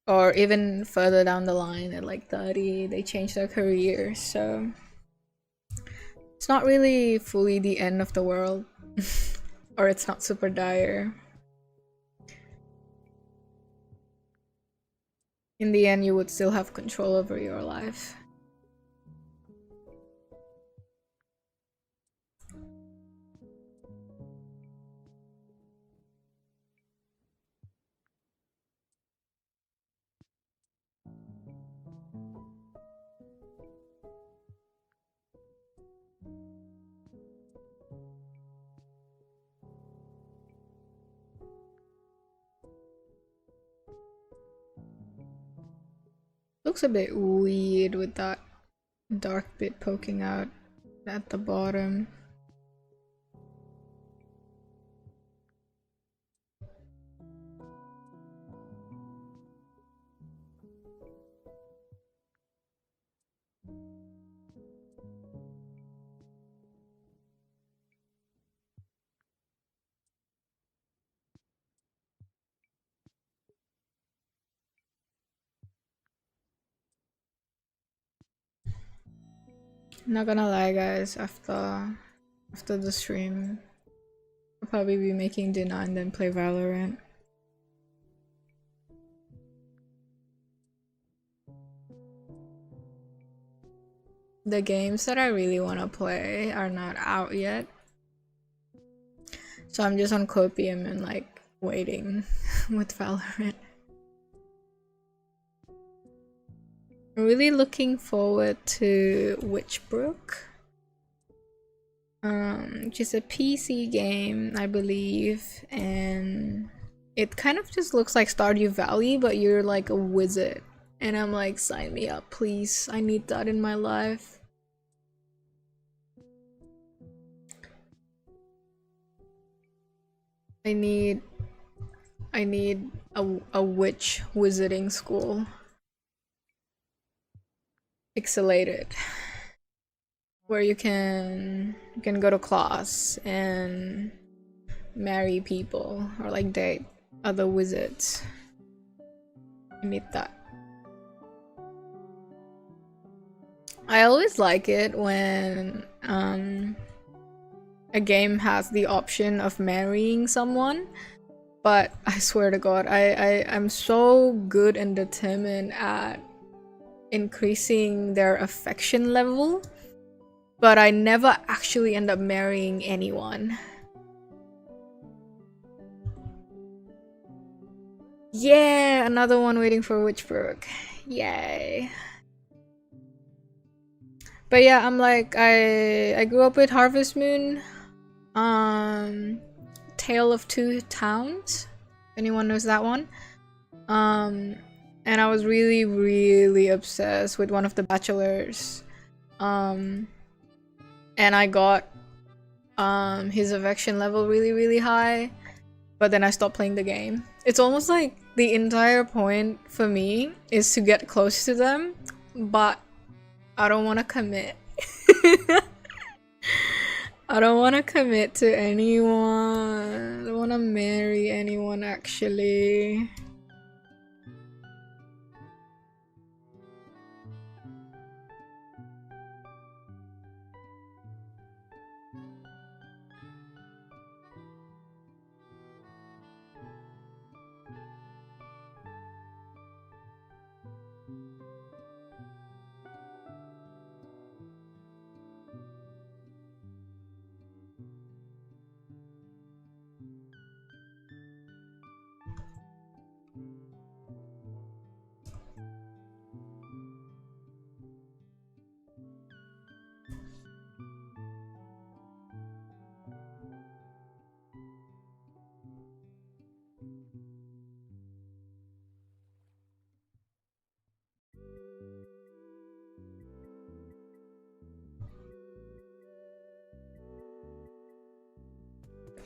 or even further down the line at like 30, they change their career, so it's not really fully the end of the world. Or it's not super dire. In the end, you would still have control over your life. Looks a bit weird with that dark bit poking out at the bottom. Not gonna lie, guys, after the stream, I'll probably be making dinner and then play Valorant. The games that I really want to play are not out yet, so I'm just on Copium and like waiting with Valorant. I'm really looking forward to Witchbrook, which is a PC game, I believe, and it kind of just looks like Stardew Valley, but you're like a wizard And I'm like, sign me up, please. I need that in my life. I need a witch wizarding school. Exiled. Where you can go to class and marry people or like date other wizards. I need that. I always like it when a game has the option of marrying someone, but I swear to God, I'm so good and determined at increasing their affection level, but I never actually end up marrying anyone. Yeah, another one waiting for Witchbrook. Yay. But yeah, I'm like, I grew up with Harvest Moon, Tale of Two Towns. Anyone knows that one? And I was really obsessed with one of the bachelors. And I got his affection level really high, but then I stopped playing the game. It's almost like the entire point for me is to get close to them, but I don't want to commit. I don't want to commit to anyone. I don't want to marry anyone, actually.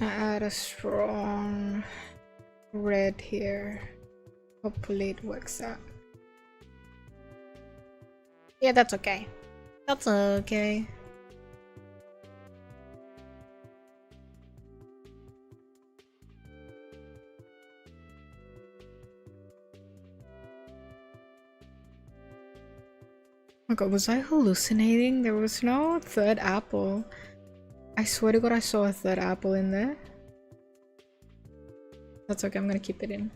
I add a strong red here. Hopefully it works out. Yeah, that's okay. That's okay. Oh my god, was I hallucinating? There was no third apple. I swear to God I saw a third apple in there. That's okay, I'm gonna keep it in.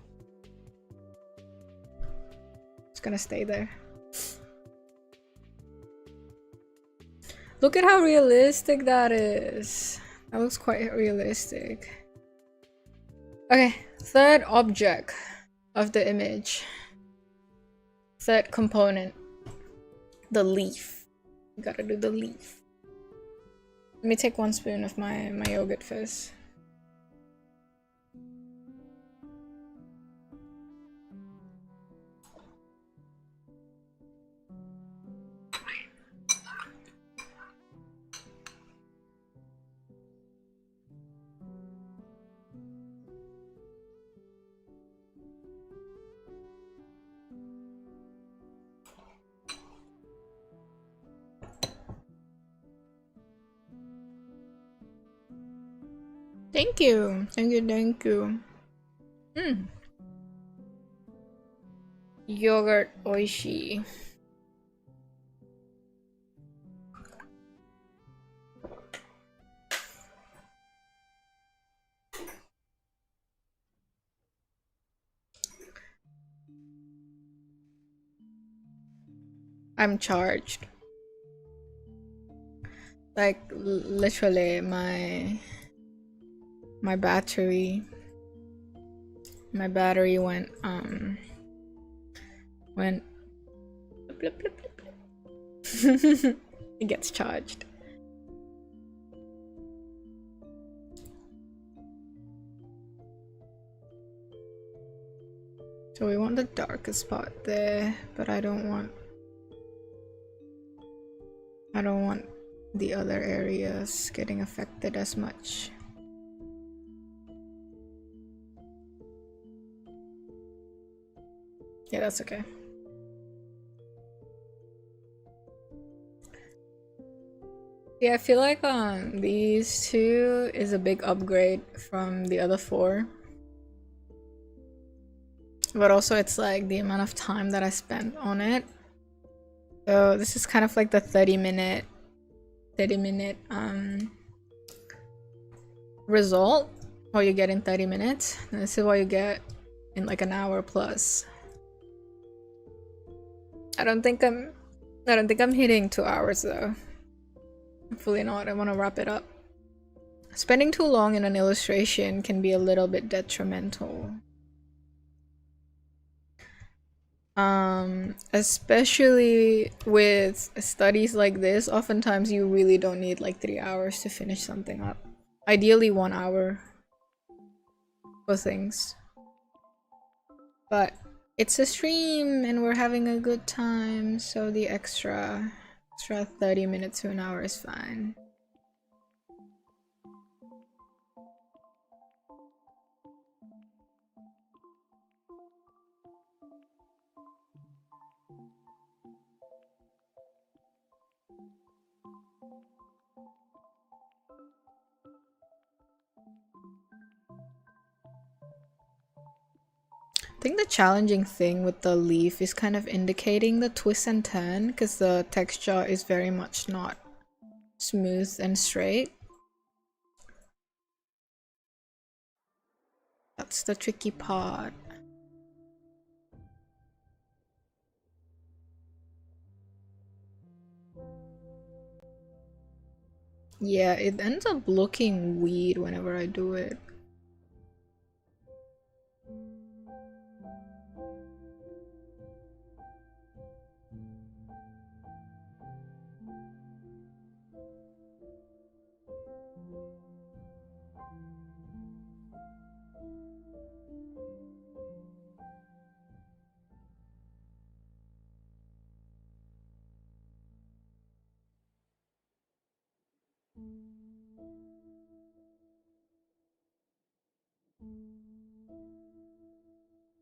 It's gonna stay there. Look at how realistic that is. That looks quite realistic. Okay, third object of the image. Third component. The leaf. You gotta do the leaf. Let me take 1 spoon of my yogurt first. Thank you. Thank you, thank you. Yogurt oishi. I'm charged. Like literally my battery went blip, blip, blip, blip. It gets charged. So we want the darkest spot there, but I don't want the other areas getting affected as much. Yeah, that's okay. Yeah, I feel like these two is a big upgrade from the other four. But also it's like the amount of time that I spent on it. So this is kind of like the 30 minute result, what you get in 30 minutes. And this is what you get in like an hour plus. I don't think I'm hitting 2 hours though. Hopefully not. I want to wrap it up. Spending too long in an illustration can be a little bit detrimental. Especially with studies like this, oftentimes you really don't need like 3 hours to finish something up. Ideally 1 hour for things. But it's a stream and we're having a good time, so the extra 30 minutes to an hour is fine. I think the challenging thing with the leaf is kind of indicating the twist and turn, because the texture is very much not smooth and straight. That's the tricky part. Yeah, it ends up looking weird whenever I do it.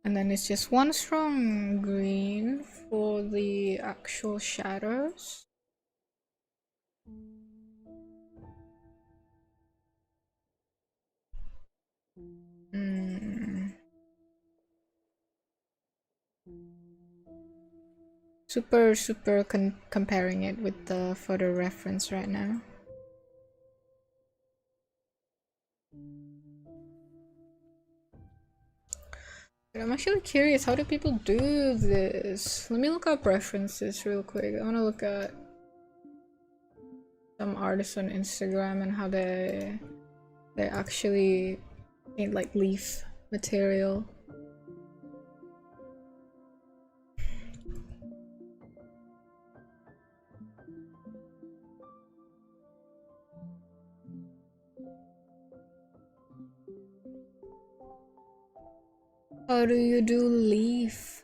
And then it's just one strong green for the actual shadows. Super comparing it with the photo reference right now. But I'm actually curious, how do people do this? Let me look up references real quick. I want to look at some artists on Instagram and how they actually paint like leaf material. How do you do leaf?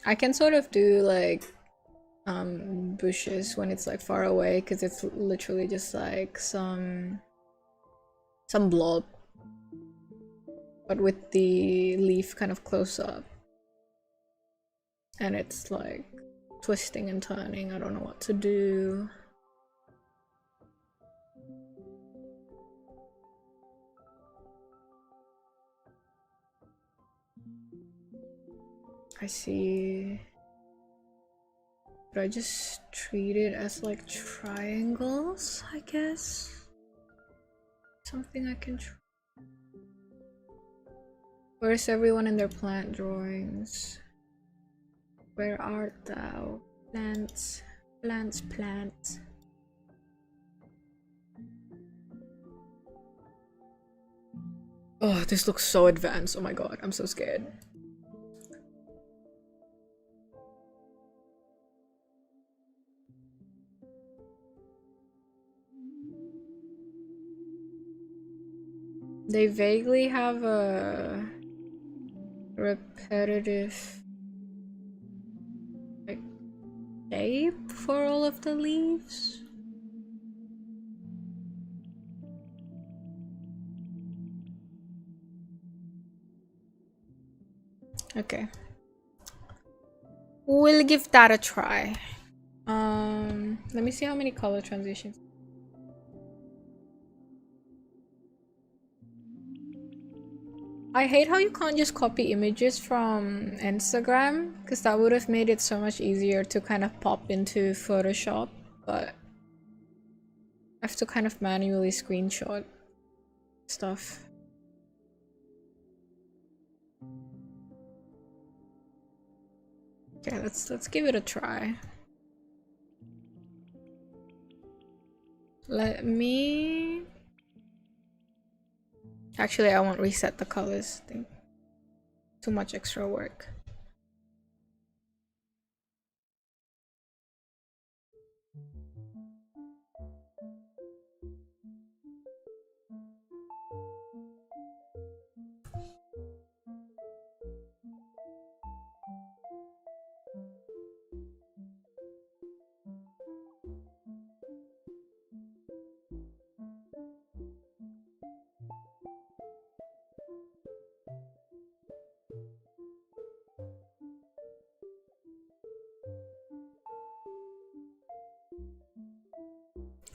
I can sort of do like bushes when it's like far away, because it's literally just like some blob, but with the leaf kind of close up, and it's like twisting and turning. I don't know what to do. I see. But I just treat it as like triangles, I guess. Something I can try. Where's everyone in their plant drawings? Where art thou? Plants, plants, plants. Oh, this looks so advanced. Oh my god, I'm so scared. They vaguely have a repetitive like shape for all of the leaves. Okay. We'll give that a try. Let me see how many color transitions. I hate how you can't just copy images from Instagram, because that would have made it so much easier to kind of pop into Photoshop, but I have to kind of manually screenshot stuff. Okay, let's give it a try. Let me... Actually, I won't reset the colors. I think too much extra work.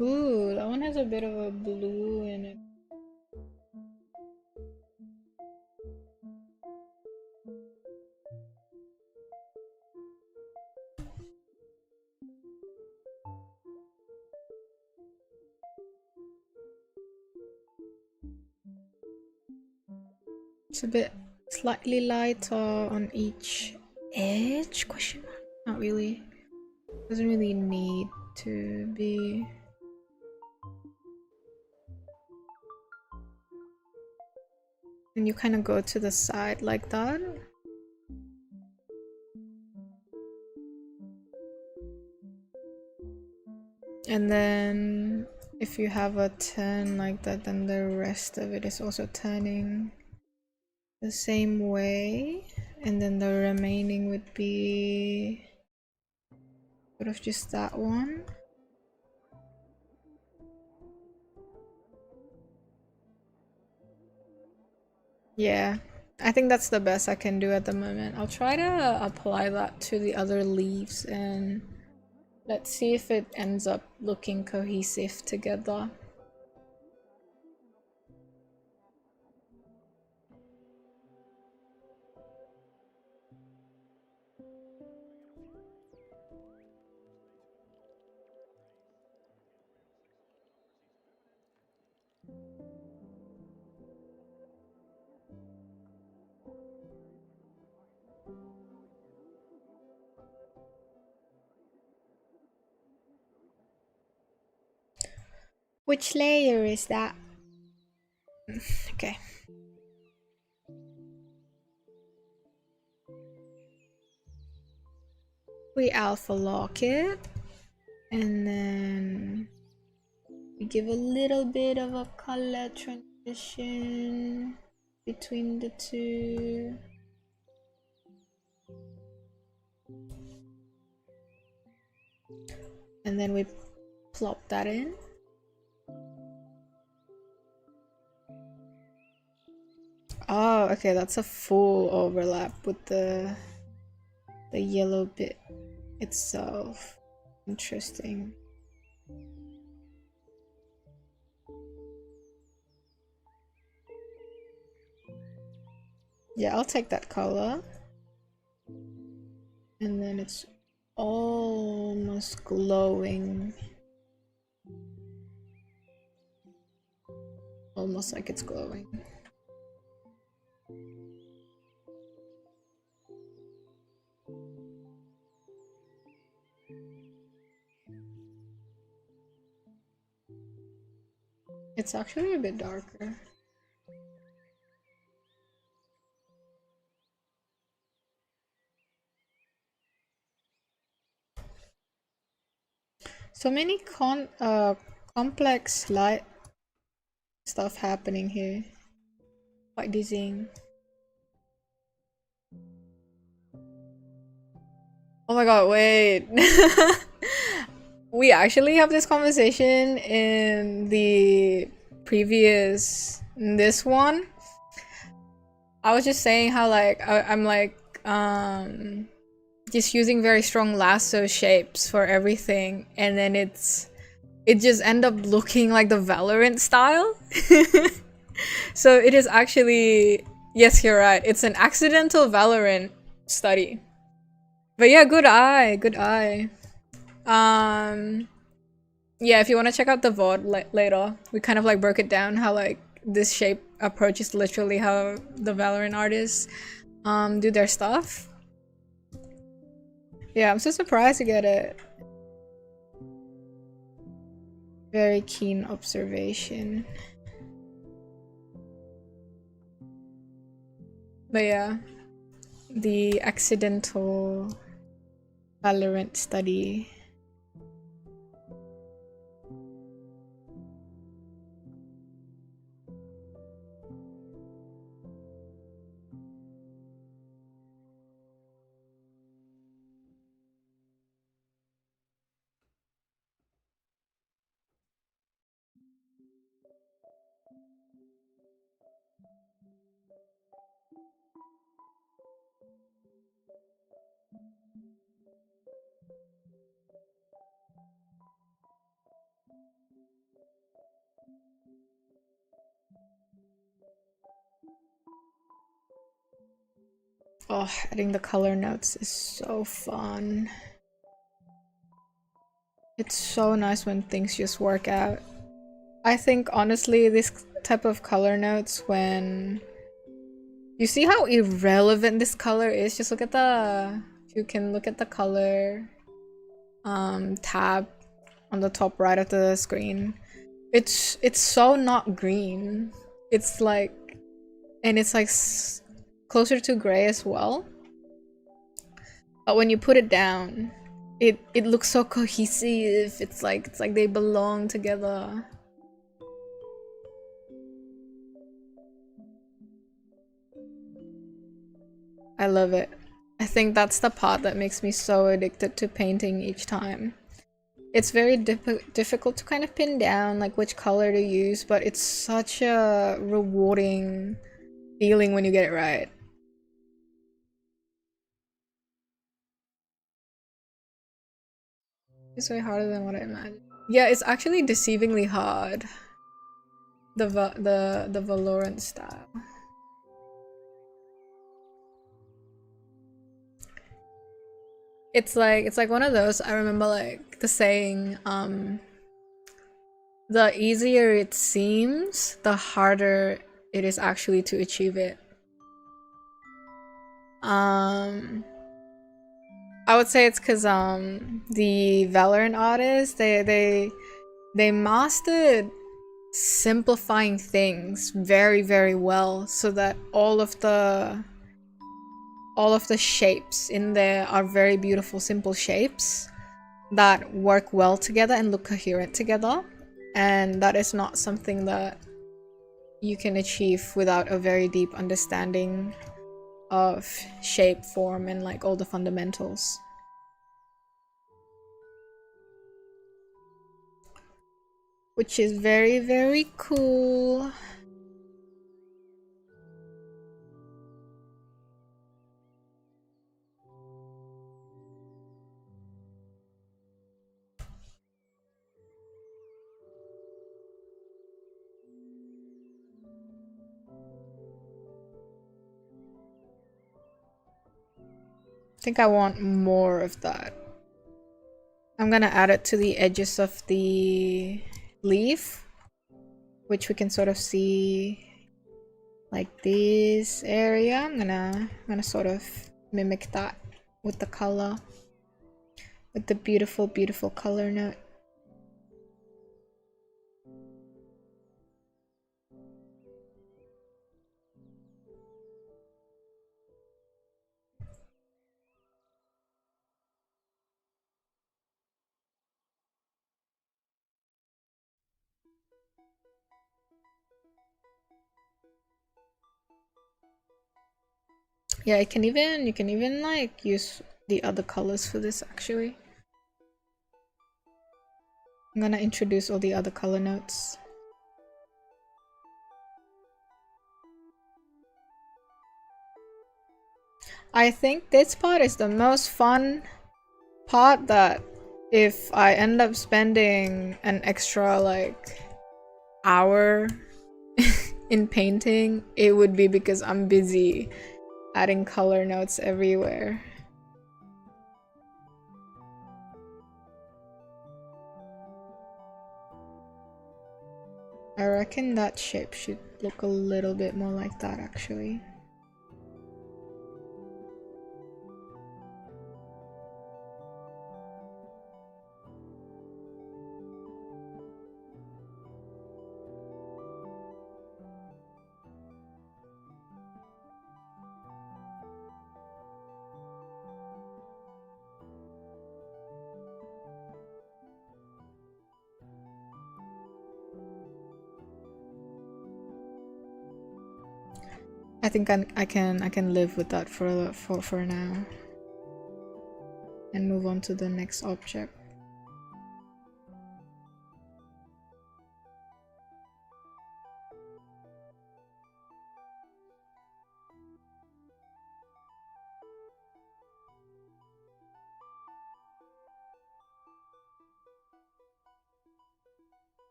Ooh, that one has a bit of a blue in it. It's a bit slightly lighter on each edge? Question mark? Not really. Doesn't really need to be. And you kind of go to the side like that. And then if you have a turn like that, then the rest of it is also turning the same way. And then the remaining would be sort of just that one. Yeah, I think that's the best I can do at the moment. I'll try to apply that to the other leaves and let's see if it ends up looking cohesive together. Which layer is that? Okay. We alpha lock it and then we give a little bit of a color transition between the two. And then we plop that in. Oh, okay, that's a full overlap with the yellow bit itself. Interesting. Yeah, I'll take that color. And then it's almost glowing. Almost like it's glowing. It's actually a bit darker. So many complex light stuff happening here. Quite dizzying. Oh my god, wait. We actually have this conversation in the previous this one. I was just saying how like I'm like just using very strong lasso shapes for everything, and then it just end up looking like the Valorant style. So it is actually, yes, you're right. It's an accidental Valorant study. But yeah, good eye, good eye. Um, yeah, if you want to check out the VOD later, we kind of like broke it down how like this shape approach is literally how the Valorant artists do their stuff. Yeah, I'm so surprised to get it. Very keen observation. But yeah, the accidental Valorant study. Oh, adding the color notes is so fun. It's so nice when things just work out. I think honestly this type of color notes, when you see how irrelevant this color is, just look at the, if you can look at the color tab on the top right of the screen. It's so not green. It's like, and it's like closer to gray as well. But when you put it down, it looks so cohesive. It's like they belong together. I love it. I think that's the part that makes me so addicted to painting each time. It's very difficult to kind of pin down like which color to use, but it's such a rewarding feeling when you get it right. It's way harder than what I imagined. Yeah, it's actually deceivingly hard. The Valorant style. It's like one of those, I remember like the saying, the easier it seems, the harder it is actually to achieve it. I would say it's because the Valorant artists, they mastered simplifying things very, very well, so that all of the shapes in there are very beautiful, simple shapes that work well together and look coherent together. And that is not something that you can achieve without a very deep understanding of shape, form, and like all the fundamentals. Which is very, very cool. I think I want more of that. I'm gonna add it to the edges of the leaf, which we can sort of see like this area. I'm gonna sort of mimic that with the color, with the beautiful, beautiful color note. Yeah, you can even like use the other colors for this actually. I'm gonna introduce all the other color notes. I think this part is the most fun part, that if I end up spending an extra like hour in painting, it would be because I'm busy adding color notes everywhere. I reckon that shape should look a little bit more like that actually. I think I can live with that for now, and move on to the next object.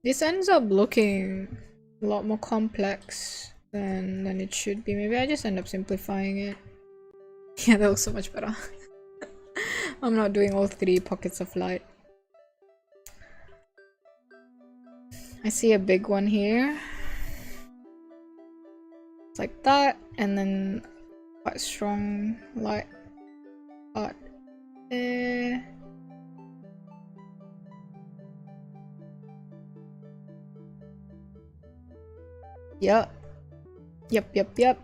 This ends up looking a lot more complex than it should be. Maybe I just end up simplifying it. Yeah, that looks so much better. I'm not doing all 3 pockets of light. I see a big one here. It's like that, and then quite strong light part there. Yep. Yep. Yep.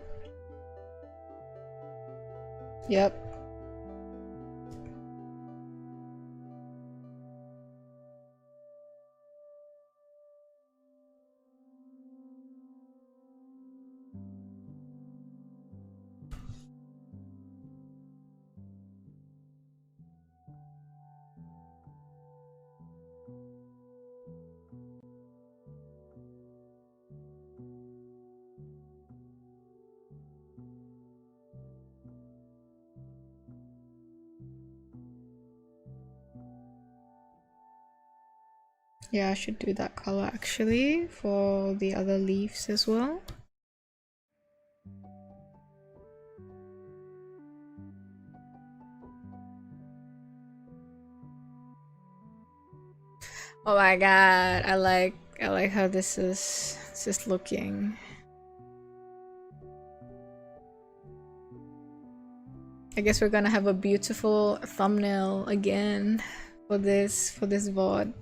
Yeah, I should do that color actually for the other leaves as well. Oh my god, I like how this is looking. I guess we're gonna have a beautiful thumbnail again for this VOD.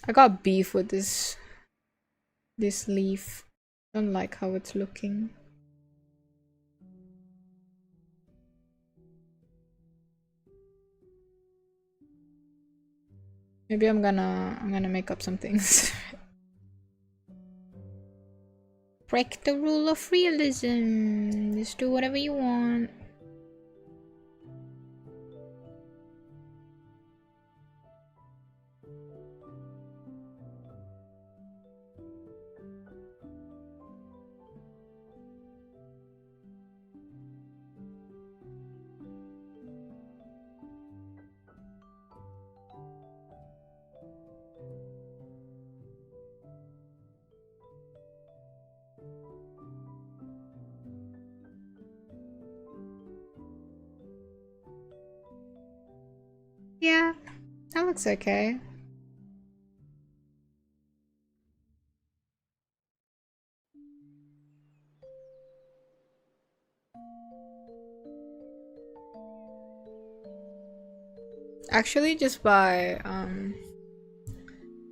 I got beef with this leaf. Don't like how it's looking. Maybe I'm gonna make up some things. Break the rule of realism. Just do whatever you want. That's okay. Actually, just by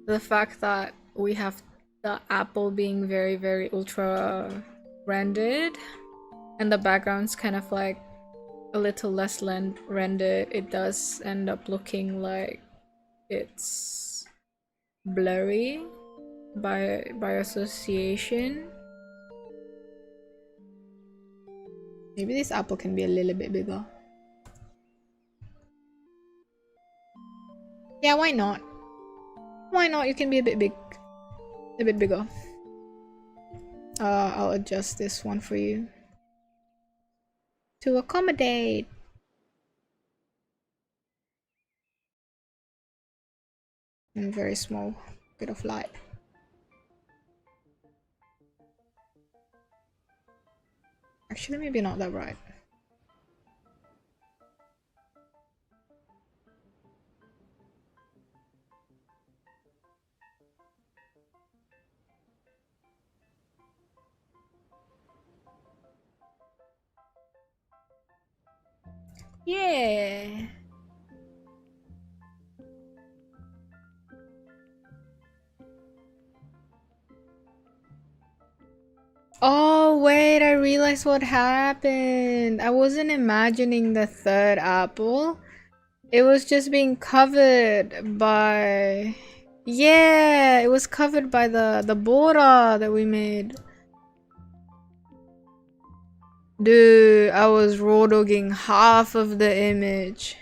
the fact that we have the apple being very, very ultra rendered, and the background's kind of like a little less rendered, it does end up looking like it's blurry by association. Maybe this apple can be a little bit bigger. Yeah, why not? Why not? You can be a bit bigger. I'll adjust this one for you to accommodate. And very small bit of light. Actually, maybe not that bright. Yeah. Oh, wait, I realized what happened. I wasn't imagining the third apple. It was just being covered by... Yeah, it was covered by the border that we made. Dude, I was raw dogging half of the image.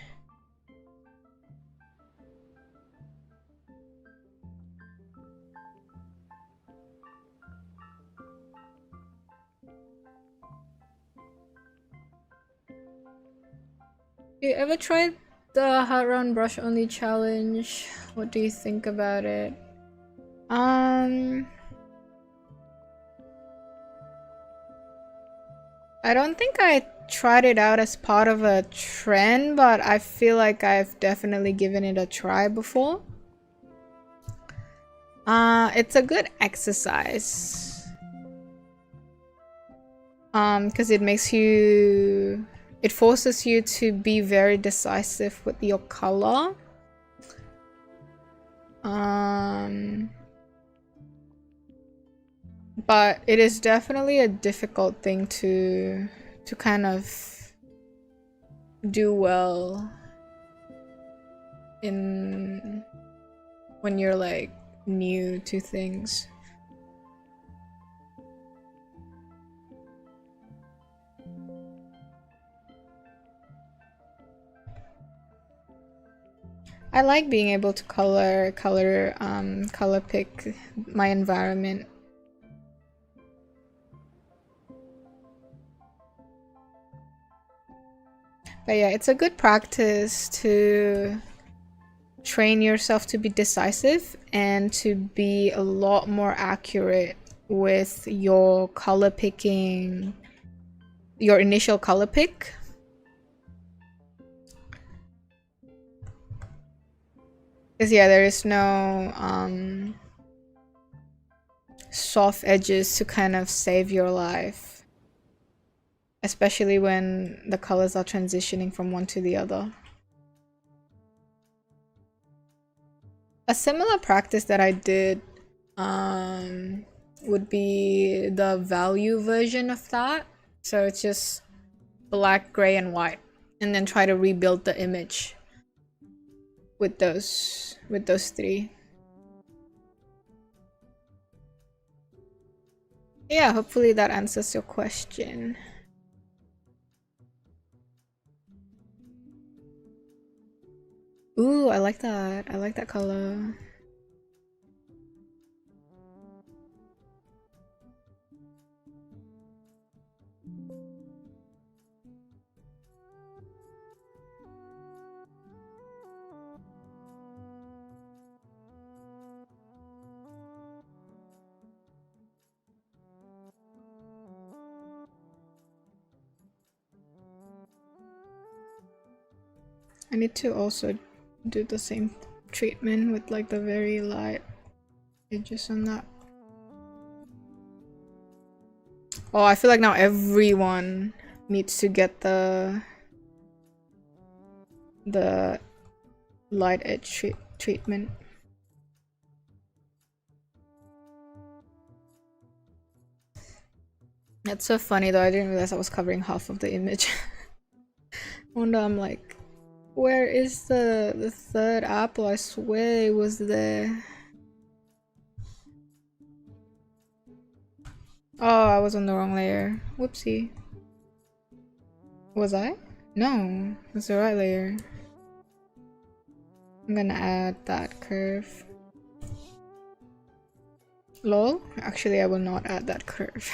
You ever tried the hot round brush only challenge? What do you think about it? I don't think I tried it out as part of a trend, but I feel like I've definitely given it a try before. It's a good exercise. Because it makes you... It forces you to be very decisive with your color. But it is definitely a difficult thing to kind of do well in when you're like new to things. I like being able to color pick my environment. But yeah, it's a good practice to train yourself to be decisive and to be a lot more accurate with your color picking, your initial color pick. Because yeah, there is no soft edges to kind of save your life. Especially when the colors are transitioning from one to the other. A similar practice that I did would be the value version of that. So it's just black, gray, and white. And then try to rebuild the image with those three. Yeah, hopefully that answers your question. Ooh, I like that. I like that color. I need to also do the same treatment with like the very light edges on that. Oh, I feel like now everyone needs to get the light edge treatment. That's so funny though, I didn't realize I was covering half of the image. Wonder, I'm like, where is the third apple? I swear it was there. Oh, I was on the wrong layer. Whoopsie. Was I? No, it's the right layer. I'm gonna add that curve. Lol? Actually, I will not add that curve.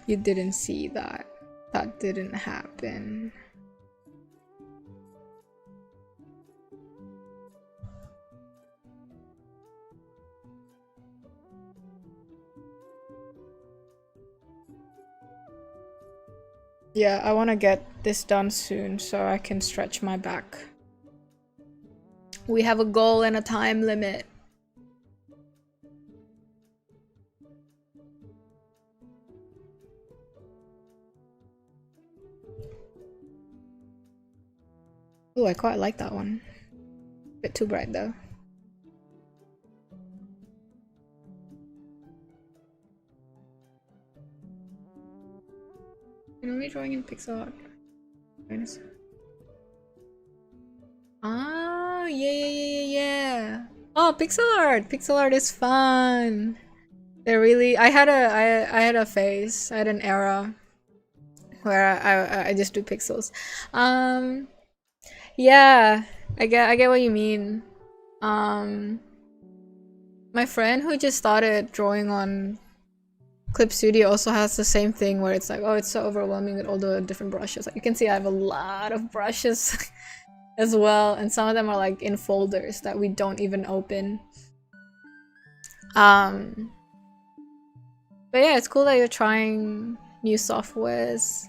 You didn't see that. That didn't happen. Yeah, I want to get this done soon so I can stretch my back. We have a goal and a time limit. Ooh, I quite like that one. Bit too bright though. You're only drawing in pixel art. Ah, yeah. Oh, pixel art! Pixel art is fun! They're really- I had a phase, I had an era where I just do pixels. Yeah, I get what you mean. My friend who just started drawing on Clip Studio also has the same thing where it's like, oh, it's so overwhelming with all the different brushes. Like you can see I have a lot of brushes as well, and some of them are like in folders that we don't even open. But yeah, it's cool that you're trying new softwares.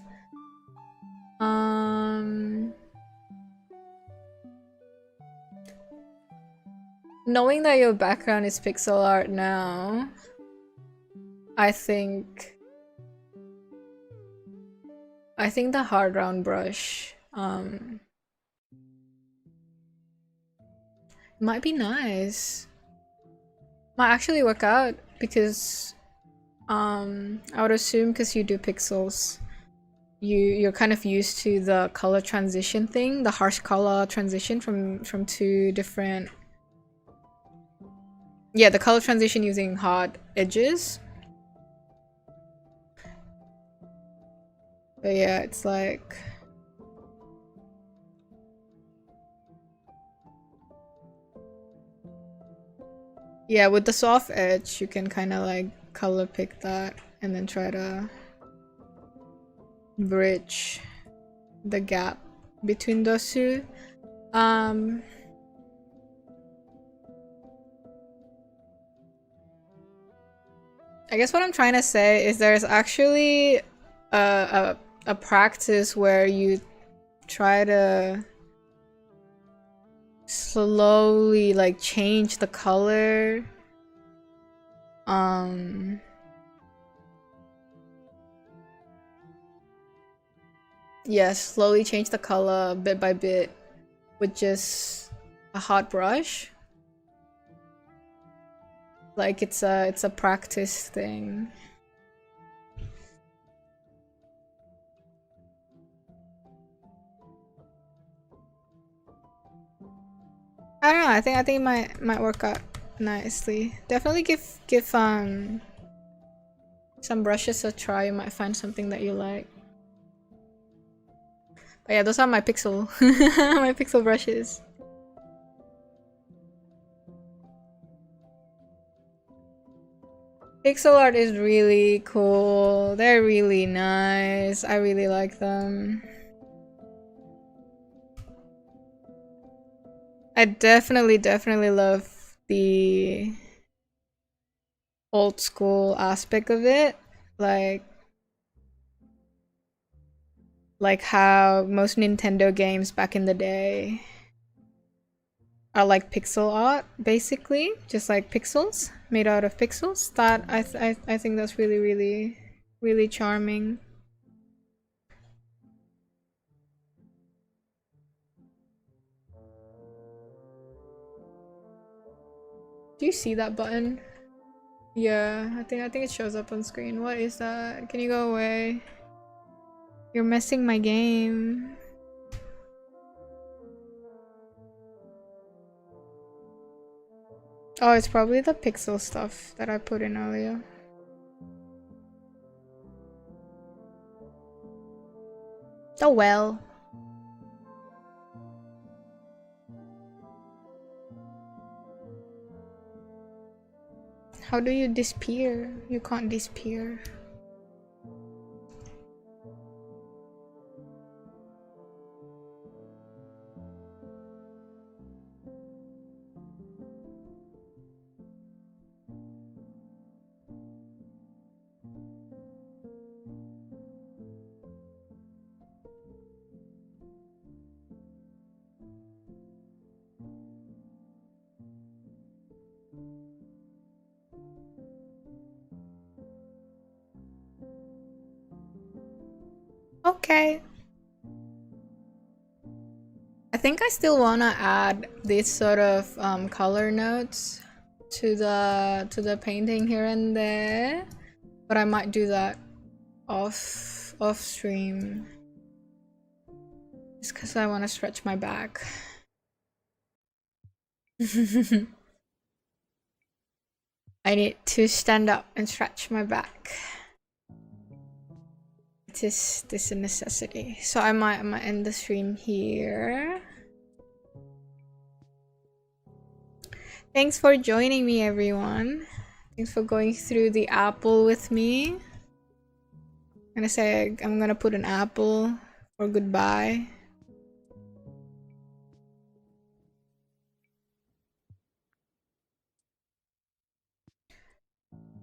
Knowing that your background is pixel art now, I think the hard round brush might be nice. Might actually work out because I would assume because you do pixels, you're kind of used to the color transition thing, the harsh color transition from two different. Yeah, the color transition using hard edges. But yeah, it's like yeah, with the soft edge, you can kind of like color pick that and then try to bridge the gap between those two. I guess what I'm trying to say is there's actually a practice where you try to slowly like change the color. Yeah, slowly change the color bit by bit with just a hot brush. Like it's a practice thing. I don't know. I think it might work out nicely. Definitely give some brushes a try. You might find something that you like. But yeah, those are my pixel my pixel brushes. Pixel art is really cool. They're really nice. I really like them. I definitely love the old school aspect of it. Like how most Nintendo games back in the day are like pixel art, basically, just like pixels made out of pixels. That I think that's really, really, really charming. Do you see that button? Yeah, I think it shows up on screen. What is that? Can you go away? You're messing my game. Oh, it's probably the pixel stuff that I put in earlier. Oh well. How do you disappear? You can't disappear. Okay. I think I still wanna add these sort of color notes to the painting here and there, but I might do that off stream, just because I want to stretch my back. I need to stand up and stretch my back. This is a necessity. So I might end the stream here. Thanks for joining me, everyone. Thanks for going through the apple with me. I'm gonna put an apple for goodbye.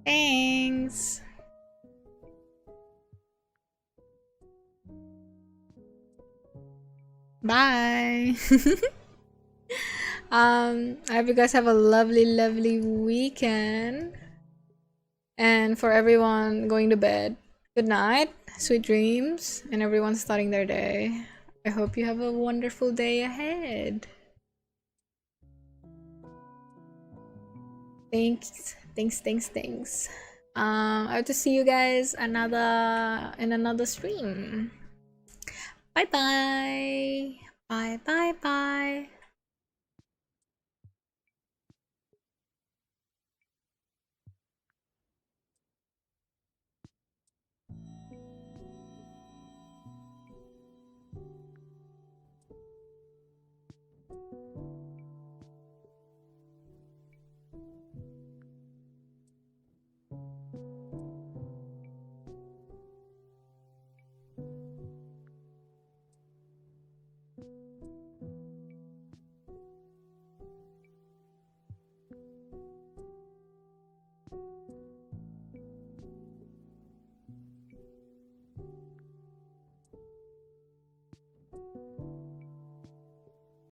Thanks. Bye. I hope you guys have a lovely, lovely weekend. And for everyone going to bed, good night, sweet dreams, and everyone starting their day. I hope you have a wonderful day ahead. Thanks. I hope to see you guys in another stream. Bye bye. Bye bye bye.